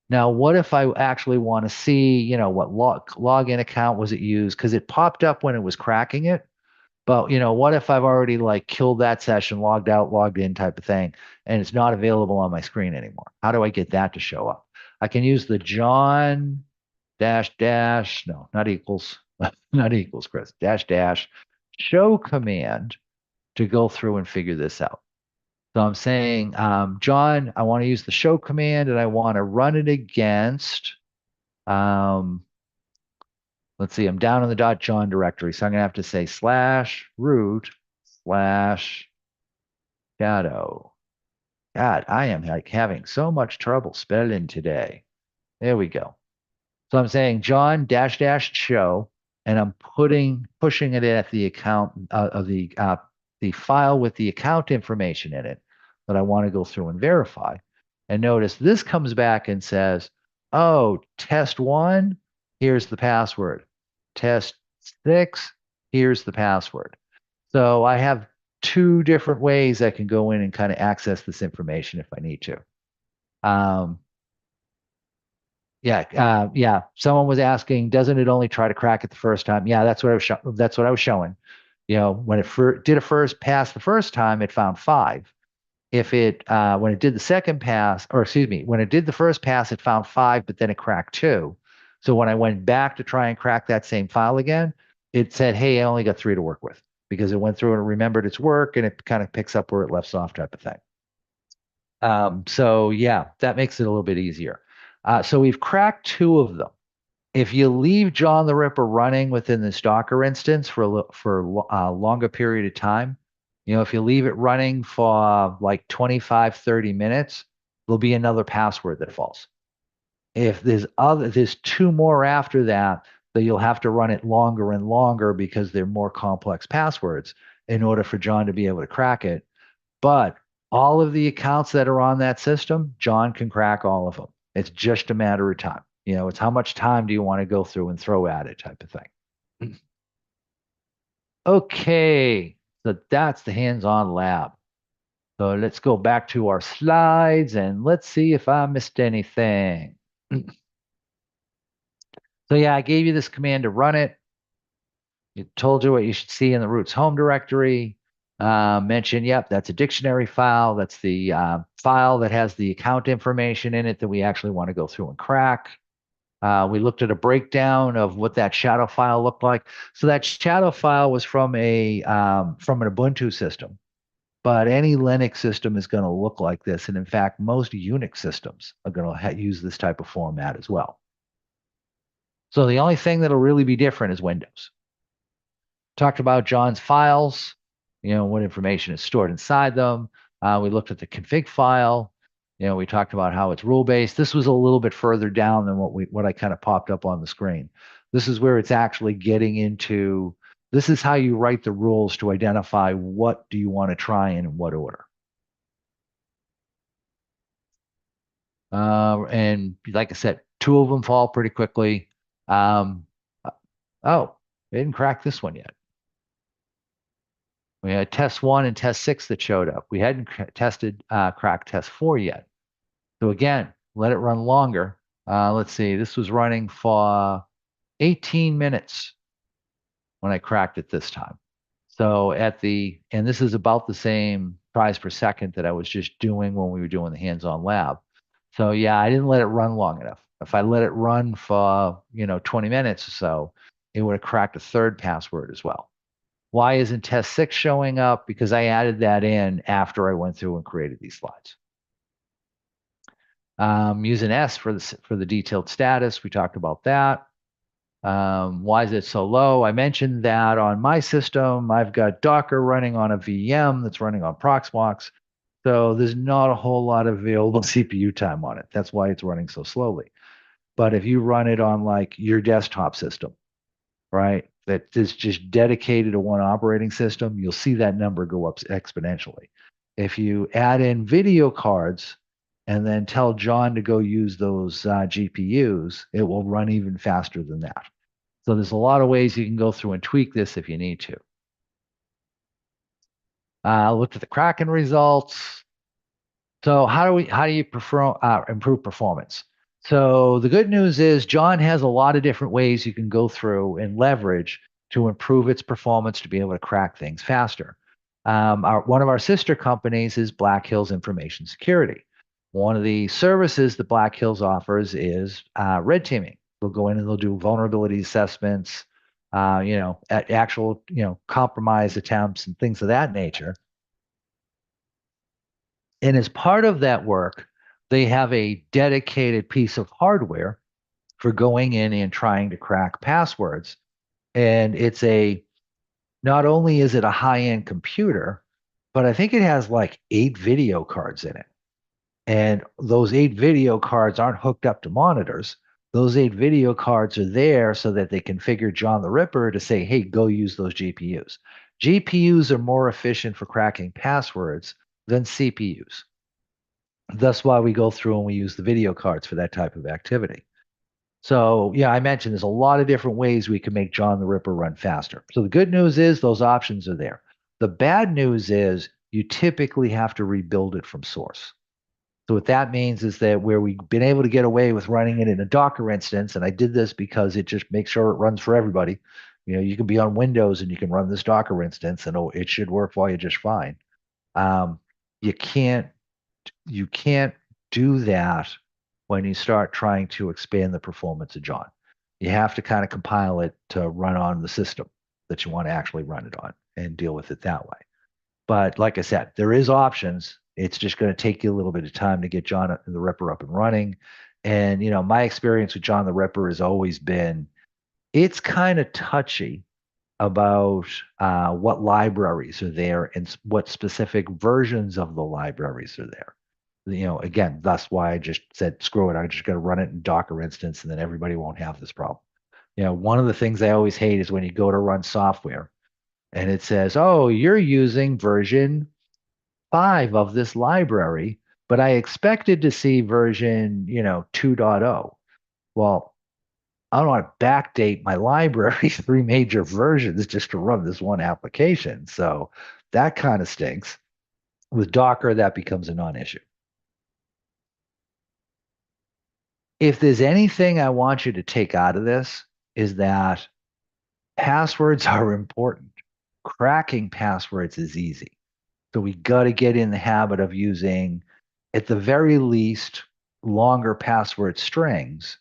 Now, what if I actually want to see, what login account was it used? Because it popped up when it was cracking it. But, what if I've already like killed that session, logged out, logged in type of thing, and it's not available on my screen anymore? How do I get that to show up? I can use the John dash dash, no, not equals, not equals, Chris, dash dash show command to go through and figure this out. So I'm saying, John, I want to use the show command and I want to run it against, um, let's see, I'm down in the .john directory. So I'm going to have to say /root /shadow. God, I am like having so much trouble spelling today. There we go. So I'm saying John dash dash show, and I'm pushing it at the account of the file with the account information in it that I want to go through and verify. And notice this comes back and says, "Oh, test 1, here's the password. Test 6, here's the password." So I have 2 different ways I can go in and kind of access this information if I need to. Um, yeah. Someone was asking, doesn't it only try to crack it the first time? Yeah, that's what I was showing. When it did a first pass the first time, it found 5. If it when it did the second pass, or excuse me, when it did the first pass, it found 5, but then it cracked 2. So when I went back to try and crack that same file again, it said, "Hey, I only got 3 to work with," because it went through and remembered its work, and it kind of picks up where it left off, type of thing. So yeah, that makes it a little bit easier. So we've cracked 2 of them. If you leave John the Ripper running within this Docker instance for a longer period of time, if you leave it running for like 25, 30 minutes, there'll be another password that falls. If there's 2 more after that, that you'll have to run it longer and longer because they're more complex passwords in order for John to be able to crack it. But all of the accounts that are on that system, John can crack all of them. It's just a matter of time. It's how much time do you want to go through and throw at it type of thing. Okay, so that's the hands-on lab. So let's go back to our slides and let's see if I missed anything. So yeah, I gave you this command to run it. It told you what you should see in the root's home directory. Mentioned, yep, that's a dictionary file. That's the file that has the account information in it that we actually want to go through and crack. We looked at a breakdown of what that shadow file looked like. So that shadow file was from an Ubuntu system, but any Linux system is going to look like this. And in fact, most Unix systems are going to use this type of format as well. So the only thing that'll really be different is Windows. Talked about John's files, what information is stored inside them. We looked at the config file. We talked about how it's rule-based. This was a little bit further down than what I kind of popped up on the screen. This is where it's actually getting into, this is how you write the rules to identify what do you want to try and in what order. And like I said, 2 of them fall pretty quickly. Oh, they didn't crack this one yet. We had test 1 and test 6 that showed up. We hadn't tested crack test 4 yet. So again, let it run longer. Let's see, this was running for 18 minutes when I cracked it this time. So and this is about the same tries per second that I was just doing when we were doing the hands-on lab. So yeah, I didn't let it run long enough. If I let it run for, 20 minutes or so, it would have cracked a third password as well. Why isn't test 6 showing up? Because I added that in after I went through and created these slides. Using S for the detailed status. We talked about that. Why is it so low? I mentioned that on my system, I've got Docker running on a VM that's running on Proxmox. So there's not a whole lot of available CPU time on it. That's why it's running so slowly. But if you run it on like your desktop system, right, that is just dedicated to one operating system, you'll see that number go up exponentially. If you add in video cards and then tell John to go use those GPUs, it will run even faster than that. So there's a lot of ways you can go through and tweak this if you need to. Looked at the Kraken results. So how do you improve performance? So the good news is John has a lot of different ways you can go through and leverage to improve its performance to be able to crack things faster. One of our sister companies is Black Hills Information Security. One of the services that Black Hills offers is red teaming. They'll go in and they'll do vulnerability assessments, at actual, compromise attempts and things of that nature. And as part of that work, they have a dedicated piece of hardware for going in and trying to crack passwords. And not only is it a high-end computer, but I think it has like 8 video cards in it. And those 8 video cards aren't hooked up to monitors. Those 8 video cards are there so that they configure John the Ripper to say, hey, go use those GPUs. GPUs are more efficient for cracking passwords than CPUs. That's why we go through and we use the video cards for that type of activity. So, yeah, I mentioned there's a lot of different ways we can make John the Ripper run faster. So the good news is those options are there. The bad news is you typically have to rebuild it from source. So what that means is that where we've been able to get away with running it in a Docker instance, and I did this because it just makes sure it runs for everybody. You can be on Windows and you can run this Docker instance and it should work for you just fine. You can't do that when you start trying to expand the performance of John. You have to kind of compile it to run on the system that you want to actually run it on and deal with it that way. But like I said, there is options. It's just going to take you a little bit of time to get John the Ripper up and running. And, my experience with John the Ripper has always been, it's kind of touchy about what libraries are there and what specific versions of the libraries are there. Again, that's why I just said, screw it. I'm just going to run it in Docker instance and then everybody won't have this problem. One of the things I always hate is when you go to run software and it says, oh, you're using version 5 of this library, but I expected to see version, 2.0. Well, I don't want to backdate my library 3 major versions just to run this one application. So that kind of stinks. With Docker, that becomes a non-issue. If there's anything I want you to take out of this, is that passwords are important. Cracking passwords is easy. So we got to get in the habit of using, at the very least, longer password strings.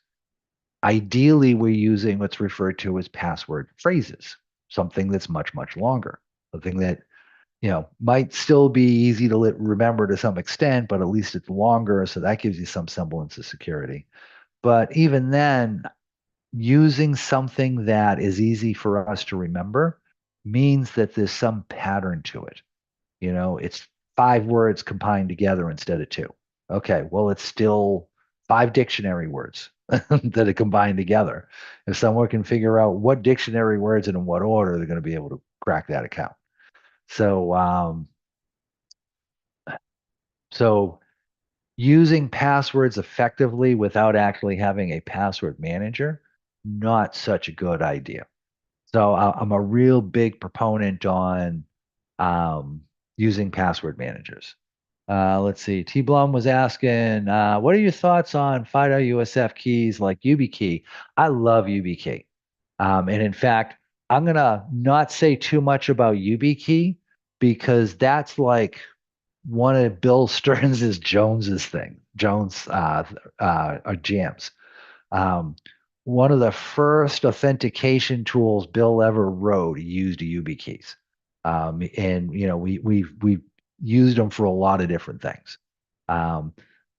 Ideally, we're using what's referred to as password phrases, something that's much, much longer, something that might still be easy to remember to some extent, but at least it's longer, so that gives you some semblance of security. But even then, using something that is easy for us to remember means that there's some pattern to it. It's 5 words combined together instead of 2. Okay, well, it's still 5 dictionary words that are combined together. If someone can figure out what dictionary words and in what order, they're going to be able to crack that account. So using passwords effectively without actually having a password manager, not such a good idea. So I'm a real big proponent on um, using password managers. Let's see. T Blum was asking, what are your thoughts on FIDO USF keys like YubiKey? I love YubiKey. And in fact, I'm gonna not say too much about YubiKey because that's like one of Bill Stearns' Jones's thing, Jones or Jams. Um, One of the first authentication tools Bill ever wrote, he used YubiKeys. And we've used them for a lot of different things. Um,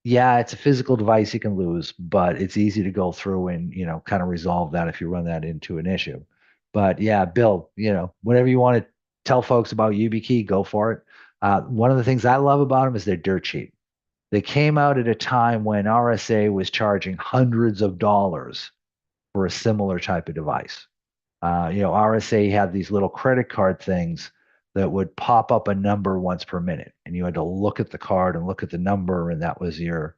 yeah, it's a physical device you can lose, but it's easy to go through and kind of resolve that if you run that into an issue. But yeah, Bill, whatever you want to tell folks about YubiKey, go for it. One of the things I love about them is they're dirt cheap. They came out at a time when RSA was charging hundreds of dollars for a similar type of device. RSA had these little credit card things that would pop up a number once per minute, and you had to look at the card and look at the number, and that was your,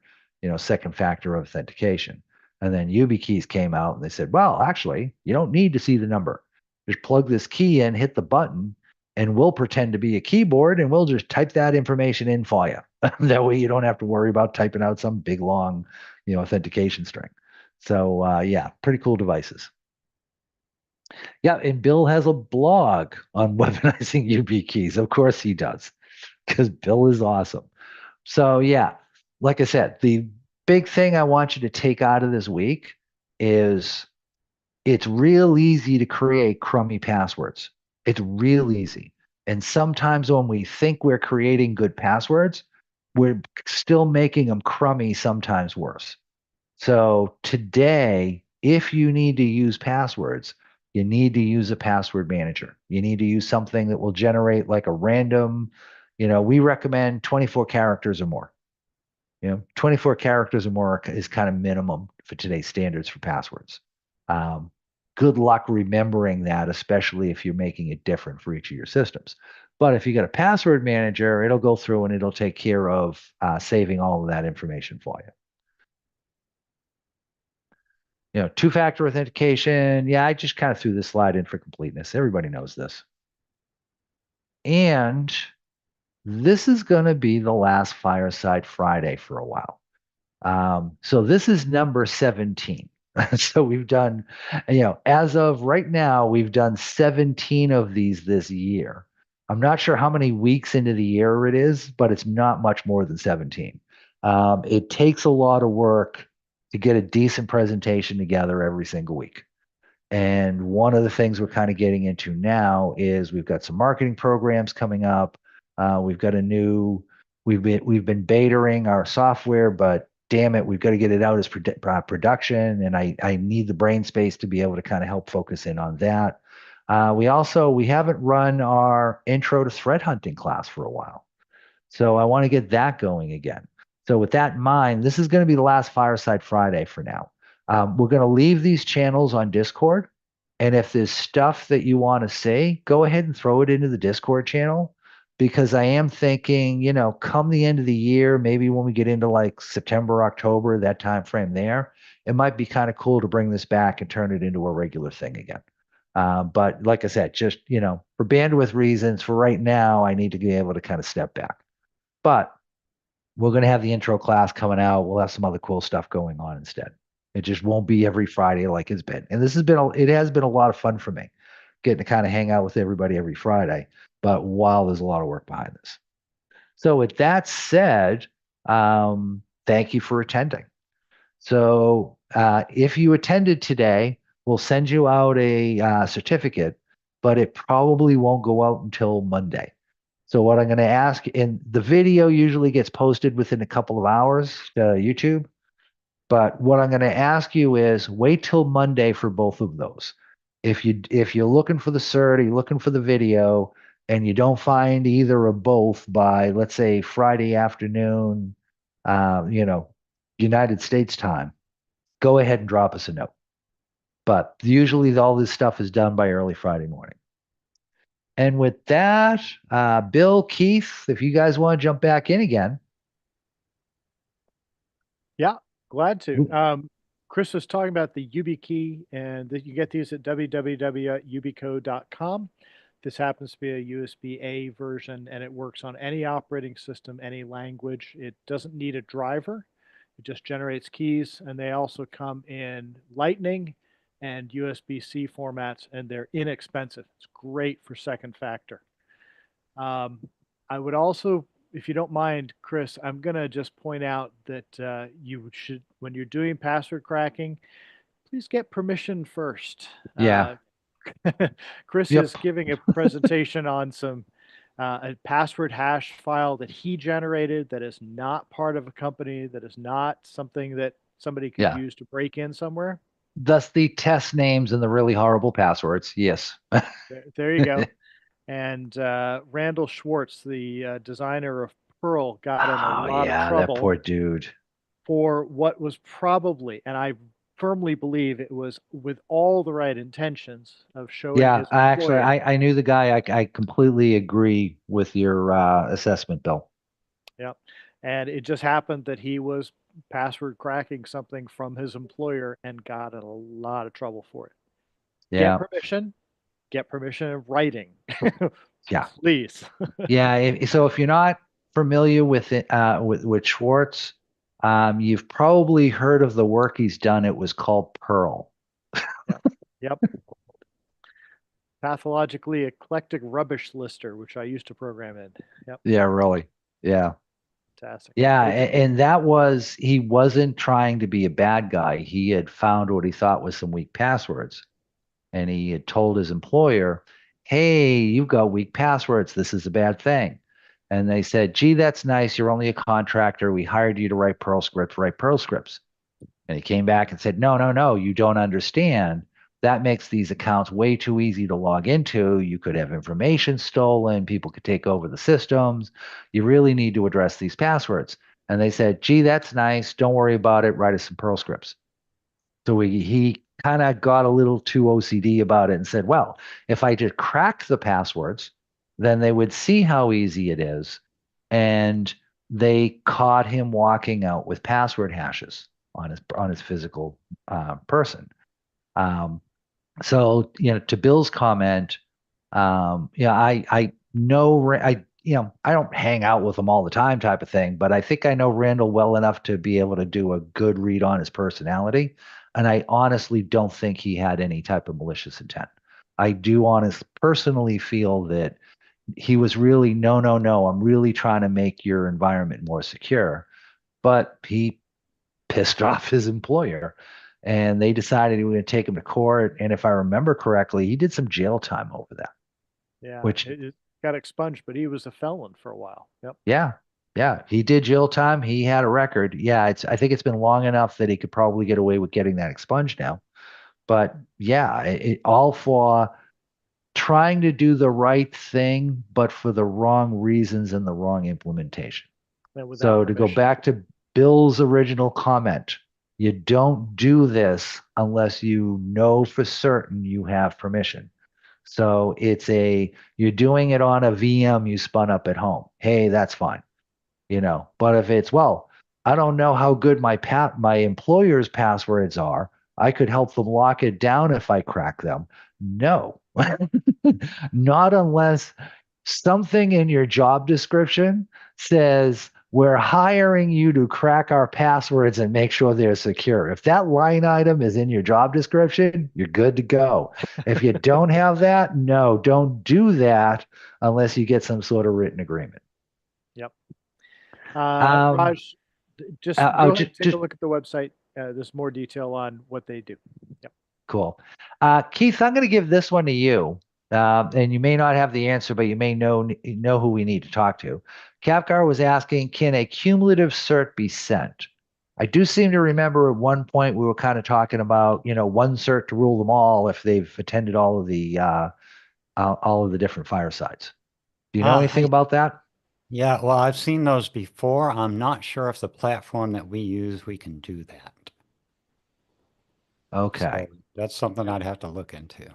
second factor authentication. And then YubiKeys came out, and they said, well, actually, you don't need to see the number. Just plug this key in, hit the button, and we'll pretend to be a keyboard, and we'll just type that information in for you. That way, you don't have to worry about typing out some big long, authentication string. So yeah, pretty cool devices. Yeah, and Bill has a blog on weaponizing YubiKeys. Of course he does, because Bill is awesome. So yeah, like I said, the big thing I want you to take out of this week is it's real easy to create crummy passwords. It's real easy. And sometimes when we think we're creating good passwords, we're still making them crummy, sometimes worse. So today, if you need to use passwords, you need to use a password manager. You need to use something that will generate like a random, we recommend 24 characters or more. 24 characters or more is kind of minimum for today's standards for passwords. Um, Good luck remembering that, especially if you're making it different for each of your systems. But if you got a password manager, it'll go through and it'll take care of saving all of that information for you. Two-factor authentication. Yeah, I just kind of threw this slide in for completeness. Everybody knows this. And this is going to be the last Fireside Friday for a while. So this is number 17. So we've done, as of right now, we've done 17 of these this year. I'm not sure how many weeks into the year it is, but it's not much more than 17. It takes a lot of work to get a decent presentation together every single week. And one of the things we're kind of getting into now is we've got some marketing programs coming up. We've got a new, we've been betaing our software, but damn it, we've got to get it out as production. And I need the brain space to be able to kind of help focus in on that. We haven't run our intro to threat hunting class for a while. So I want to get that going again. So with that in mind, this is going to be the last Fireside Friday for now. We're going to leave these channels on Discord. And if there's stuff that you want to say, go ahead and throw it into the Discord channel. because I am thinking, come the end of the year, maybe when we get into like September, October, that time frame there, it might be kind of cool to bring this back and turn it into a regular thing again. But like I said, just, for bandwidth reasons, for right now, I need to be able to kind of step back. But we're going to have the intro class coming out. We'll have some other cool stuff going on instead. It just won't be every Friday like it's been. And it has been a lot of fun for me getting to kind of hang out with everybody every Friday. But while there's a lot of work behind this. So with that said, thank you for attending. So if you attended today, we'll send you out a certificate, but it probably won't go out until Monday. So what I'm going to ask, in the video usually gets posted within a couple of hours to YouTube, but what I'm going to ask you is wait till Monday for both of those. If you're looking for the cert, or you're looking for the video, and you don't find either or both by, let's say, Friday afternoon, uh, you know, United States time, go ahead and drop us a note. But usually all this stuff is done by early Friday morning. And with that, Bill, Keith, if you guys want to jump back in again.
Yeah, glad to. Chris was talking about the YubiKey, and that you get these at www.yubico.com. This happens to be a USB-A version, and it works on any operating system, any language. It doesn't need a driver. It just generates keys, and they also come in Lightning and USB-C formats, and they're inexpensive. It's great for second factor. Um, I would also, if you don't mind, Chris, I'm going to just point out that you should, when you're doing password cracking, please get permission first.
Yeah.
Chris is
Yep.
giving a presentation on a password hash file that he generated that is not part of a company, that is not something that somebody could
Yeah.
use to break in somewhere.
Thus the test names and the really horrible passwords. Yes.
There you go. And Randall Schwartz, the designer of Perl, got in a
Oh
lot of
yeah, that
trouble
poor dude.
for what was probably, and I firmly believe it was with all the right intentions of showing
Yeah,
his
I actually
employer.
I knew the guy. I completely agree with your assessment, Bill.
Yep. And it just happened that he was password cracking something from his employer and got in a lot of trouble for it. Get
Yeah.
permission, get permission in writing.
Yeah.
Please.
Yeah. So if you're not familiar with it, with Schwartz, you've probably heard of the work he's done. It was called Pearl.
Yep. Yep. Pathologically eclectic rubbish lister, which I used to program in. Yep.
Yeah, really. Yeah.
Fantastic.
Yeah,
Okay.
and that was he wasn't trying to be a bad guy. He had found what he thought was some weak passwords, and he had told his employer, "Hey, you've got weak passwords. This is a bad thing." And they said, "Gee, that's nice. You're only a contractor. We hired you to write Perl scripts. Write Perl scripts." And he came back and said, "No, no, no, you don't understand. That makes these accounts way too easy to log into. You could have information stolen. People could take over the systems. You really need to address these passwords." And they said, "Gee, that's nice. Don't worry about it. Write us some Perl scripts." So he kind of got a little too OCD about it and said, "Well, if I just cracked the passwords, then they would see how easy it is." And they caught him walking out with password hashes on his physical person. Um, so to Bill's comment, I know I don't hang out with him all the time, type of thing, but I think I know Randall well enough to be able to do a good read on his personality, and I honestly don't think he had any type of malicious intent. I do personally feel that he was really no, no, no. I'm really trying to make your environment more secure, but he pissed off his employer and they decided he was going to take him to court. And if I remember correctly, he did some jail time over that,
Yeah.
which,
It got expunged, but he was a felon for a while. Yep.
yeah, yeah, he did jail time. He had a record. Yeah, I think it's been long enough that he could probably get away with getting that expunged now. But yeah, all for trying to do the right thing, but for the wrong reasons and the wrong implementation.
And without
So to go
permission.
back to Bill's original comment, you don't do this unless you know for certain you have permission. So you're doing it on a VM you spun up at home. Hey, that's fine. But if it's, well, I don't know how good my employer's passwords are. I could help them lock it down if I crack them. No, not unless something in your job description says we're hiring you to crack our passwords and make sure they're secure. If that line item is in your job description, you're good to go. If you don't have that, no, don't do that unless you get some sort of written agreement.
Yep.
Um,
Raj, just
I'll
go ahead
just,
and take a look at the website. There's more detail on what they do. Yep.
cool. Keith, I'm going to give this one to you. And you may not have the answer, but you may know who we need to talk to. Kafkar was asking, can a cumulative cert be sent? I do seem to remember at one point we were kind of talking about, one cert to rule them all if they've attended all of the different firesides. Do you know anything
I
about that?
Yeah, well, I've seen those before. I'm not sure if the platform that we use, we can do that.
Okay.
So that's something I'd have to look into.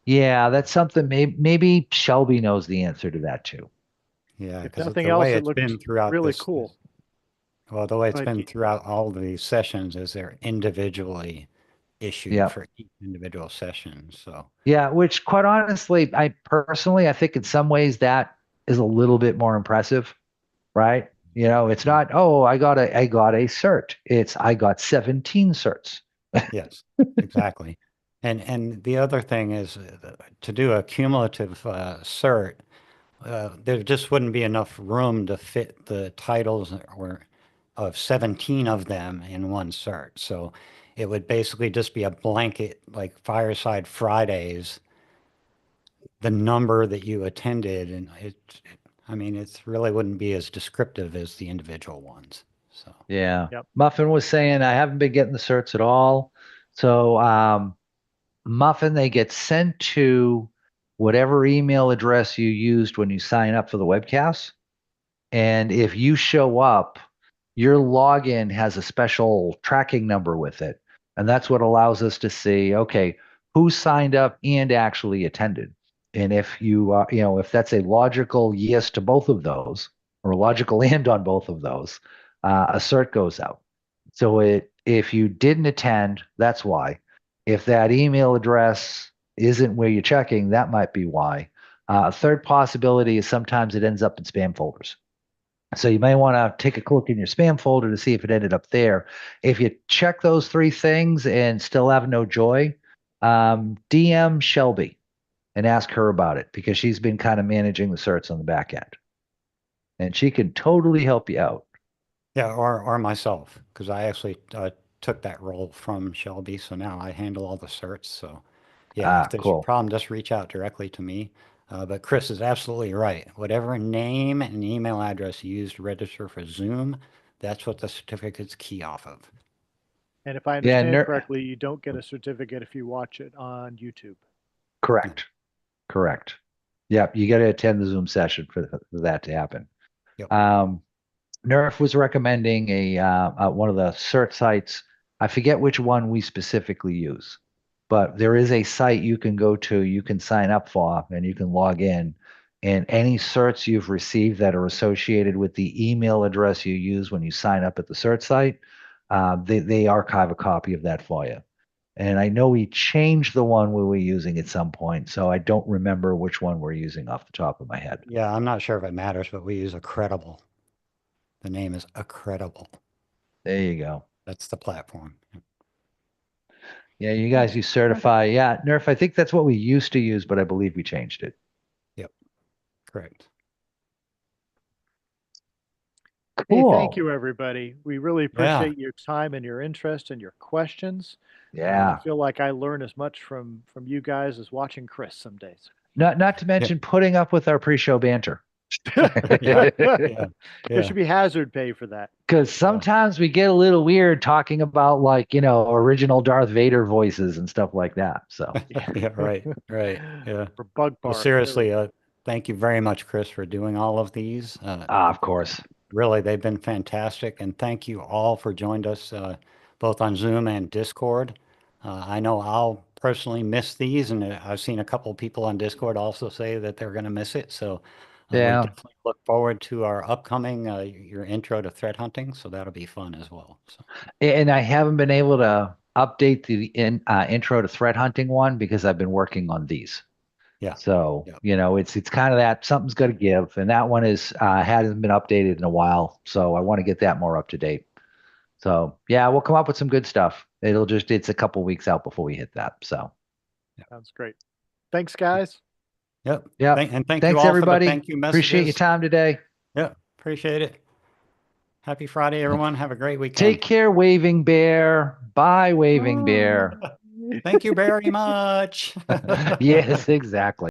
Yeah, that's something maybe Shelby knows the answer to that too.
Yeah,
If
because
nothing
the way
else, it
it's
looked
been throughout
really
this,
cool.
well, the way
Go
it's
ahead,
been
Keith.
throughout all the sessions is they're individually issued
Yeah.
for each individual session. So
Yeah, which quite honestly, I think in some ways that is a little bit more impressive, right? It's not, oh, I got a cert. It's I got 17 certs.
yes, exactly. And the other thing is to do a cumulative cert, there just wouldn't be enough room to fit the titles or of 17 of them in one cert. So it would basically just be a blanket like Fireside Fridays, the number that you attended, and I mean, it really wouldn't be as descriptive as the individual ones. So
Yeah.
Yep.
Muffin was saying I haven't been getting the certs at all. So Muffin, they get sent to whatever email address you used when you sign up for the webcast. And if you show up, your login has a special tracking number with it. And that's what allows us to see, okay, who signed up and actually attended. And if if that's a logical yes to both of those, or a logical and on both of those, a cert goes out. So if you didn't attend, that's why. If that email address isn't where you're checking, that might be why. A third possibility is sometimes it ends up in spam folders. So you may want to take a look in your spam folder to see if it ended up there. If you check those three things and still have no joy, DM Shelby and ask her about it because she's been kind of managing the certs on the back end. And she can totally help you out.
yeah, or myself, because I actually took that role from Shelby, so now I handle all the certs. So yeah, if there's a
Cool.
problem, just reach out directly to me. But Chris is absolutely right. Whatever name and email address you use to register for Zoom, that's what the certificate's key off of.
And if I
Yeah,
understand correctly, you don't get a certificate if you watch it on YouTube.
Yeah.
correct. Correct. Yep, you got to attend the Zoom session for that to happen.
Yep.
Nerf was recommending one of the cert sites. I forget which one we specifically use, but there is a site you can go to, you can sign up for, and you can log in. And any certs you've received that are associated with the email address you use when you sign up at the cert site, they archive a copy of that for you. And I know we changed the one we were using at some point, so I don't remember which one we're using off the top of my head.
Yeah, I'm not sure if it matters, but we use Accredible. The name is Accredible.
There you go.
That's the platform.
Yeah, you guys use certify. Yeah, Nerf, I think that's what we used to use, but I believe we changed it.
Yep, correct.
Hey, thank
Cool.
you, everybody. We really
Yeah.
appreciate your time and your interest and your questions. I
Yeah.
feel like I learn as much from you guys as watching Chris some days.
Not to
Yeah.
mention putting up with our pre-show banter.
Yeah. Yeah.
There
Yeah.
should be hazard pay for that.
Because sometimes we get a little weird talking about original Darth Vader voices and stuff like that. So
Yeah. Right. Right. Yeah.
Or bug
Well,
bark.
seriously, thank you very much, Chris, for doing all of these.
of course.
Really, they've been fantastic. And thank you all for joining us both on Zoom and Discord. I know I'll personally missed these, and I've seen a couple of people on Discord also say that they're going to miss it. So we
Yeah.
definitely look forward to our upcoming your intro to threat hunting. So that'll be fun as well. So
And I haven't been able to update the intro to threat hunting one because I've been working on these.
yeah,
So,
yeah.
it's kind of that something's got to give. And that one is hasn't been updated in a while. So I want to get that more up to date. So yeah, we'll come up with some good stuff. It's a couple weeks out before we hit that. So
Sounds great. Thanks, guys.
Yep.
yeah.
And thank you
Thanks,
all for the
everybody.
thank you
Appreciate your
messages.
time today.
Yep. Appreciate it. Happy Friday, everyone. Have a great weekend.
Take care, Waving Bear. Bye, Waving Bear.
Thank you very much.
Yes, exactly.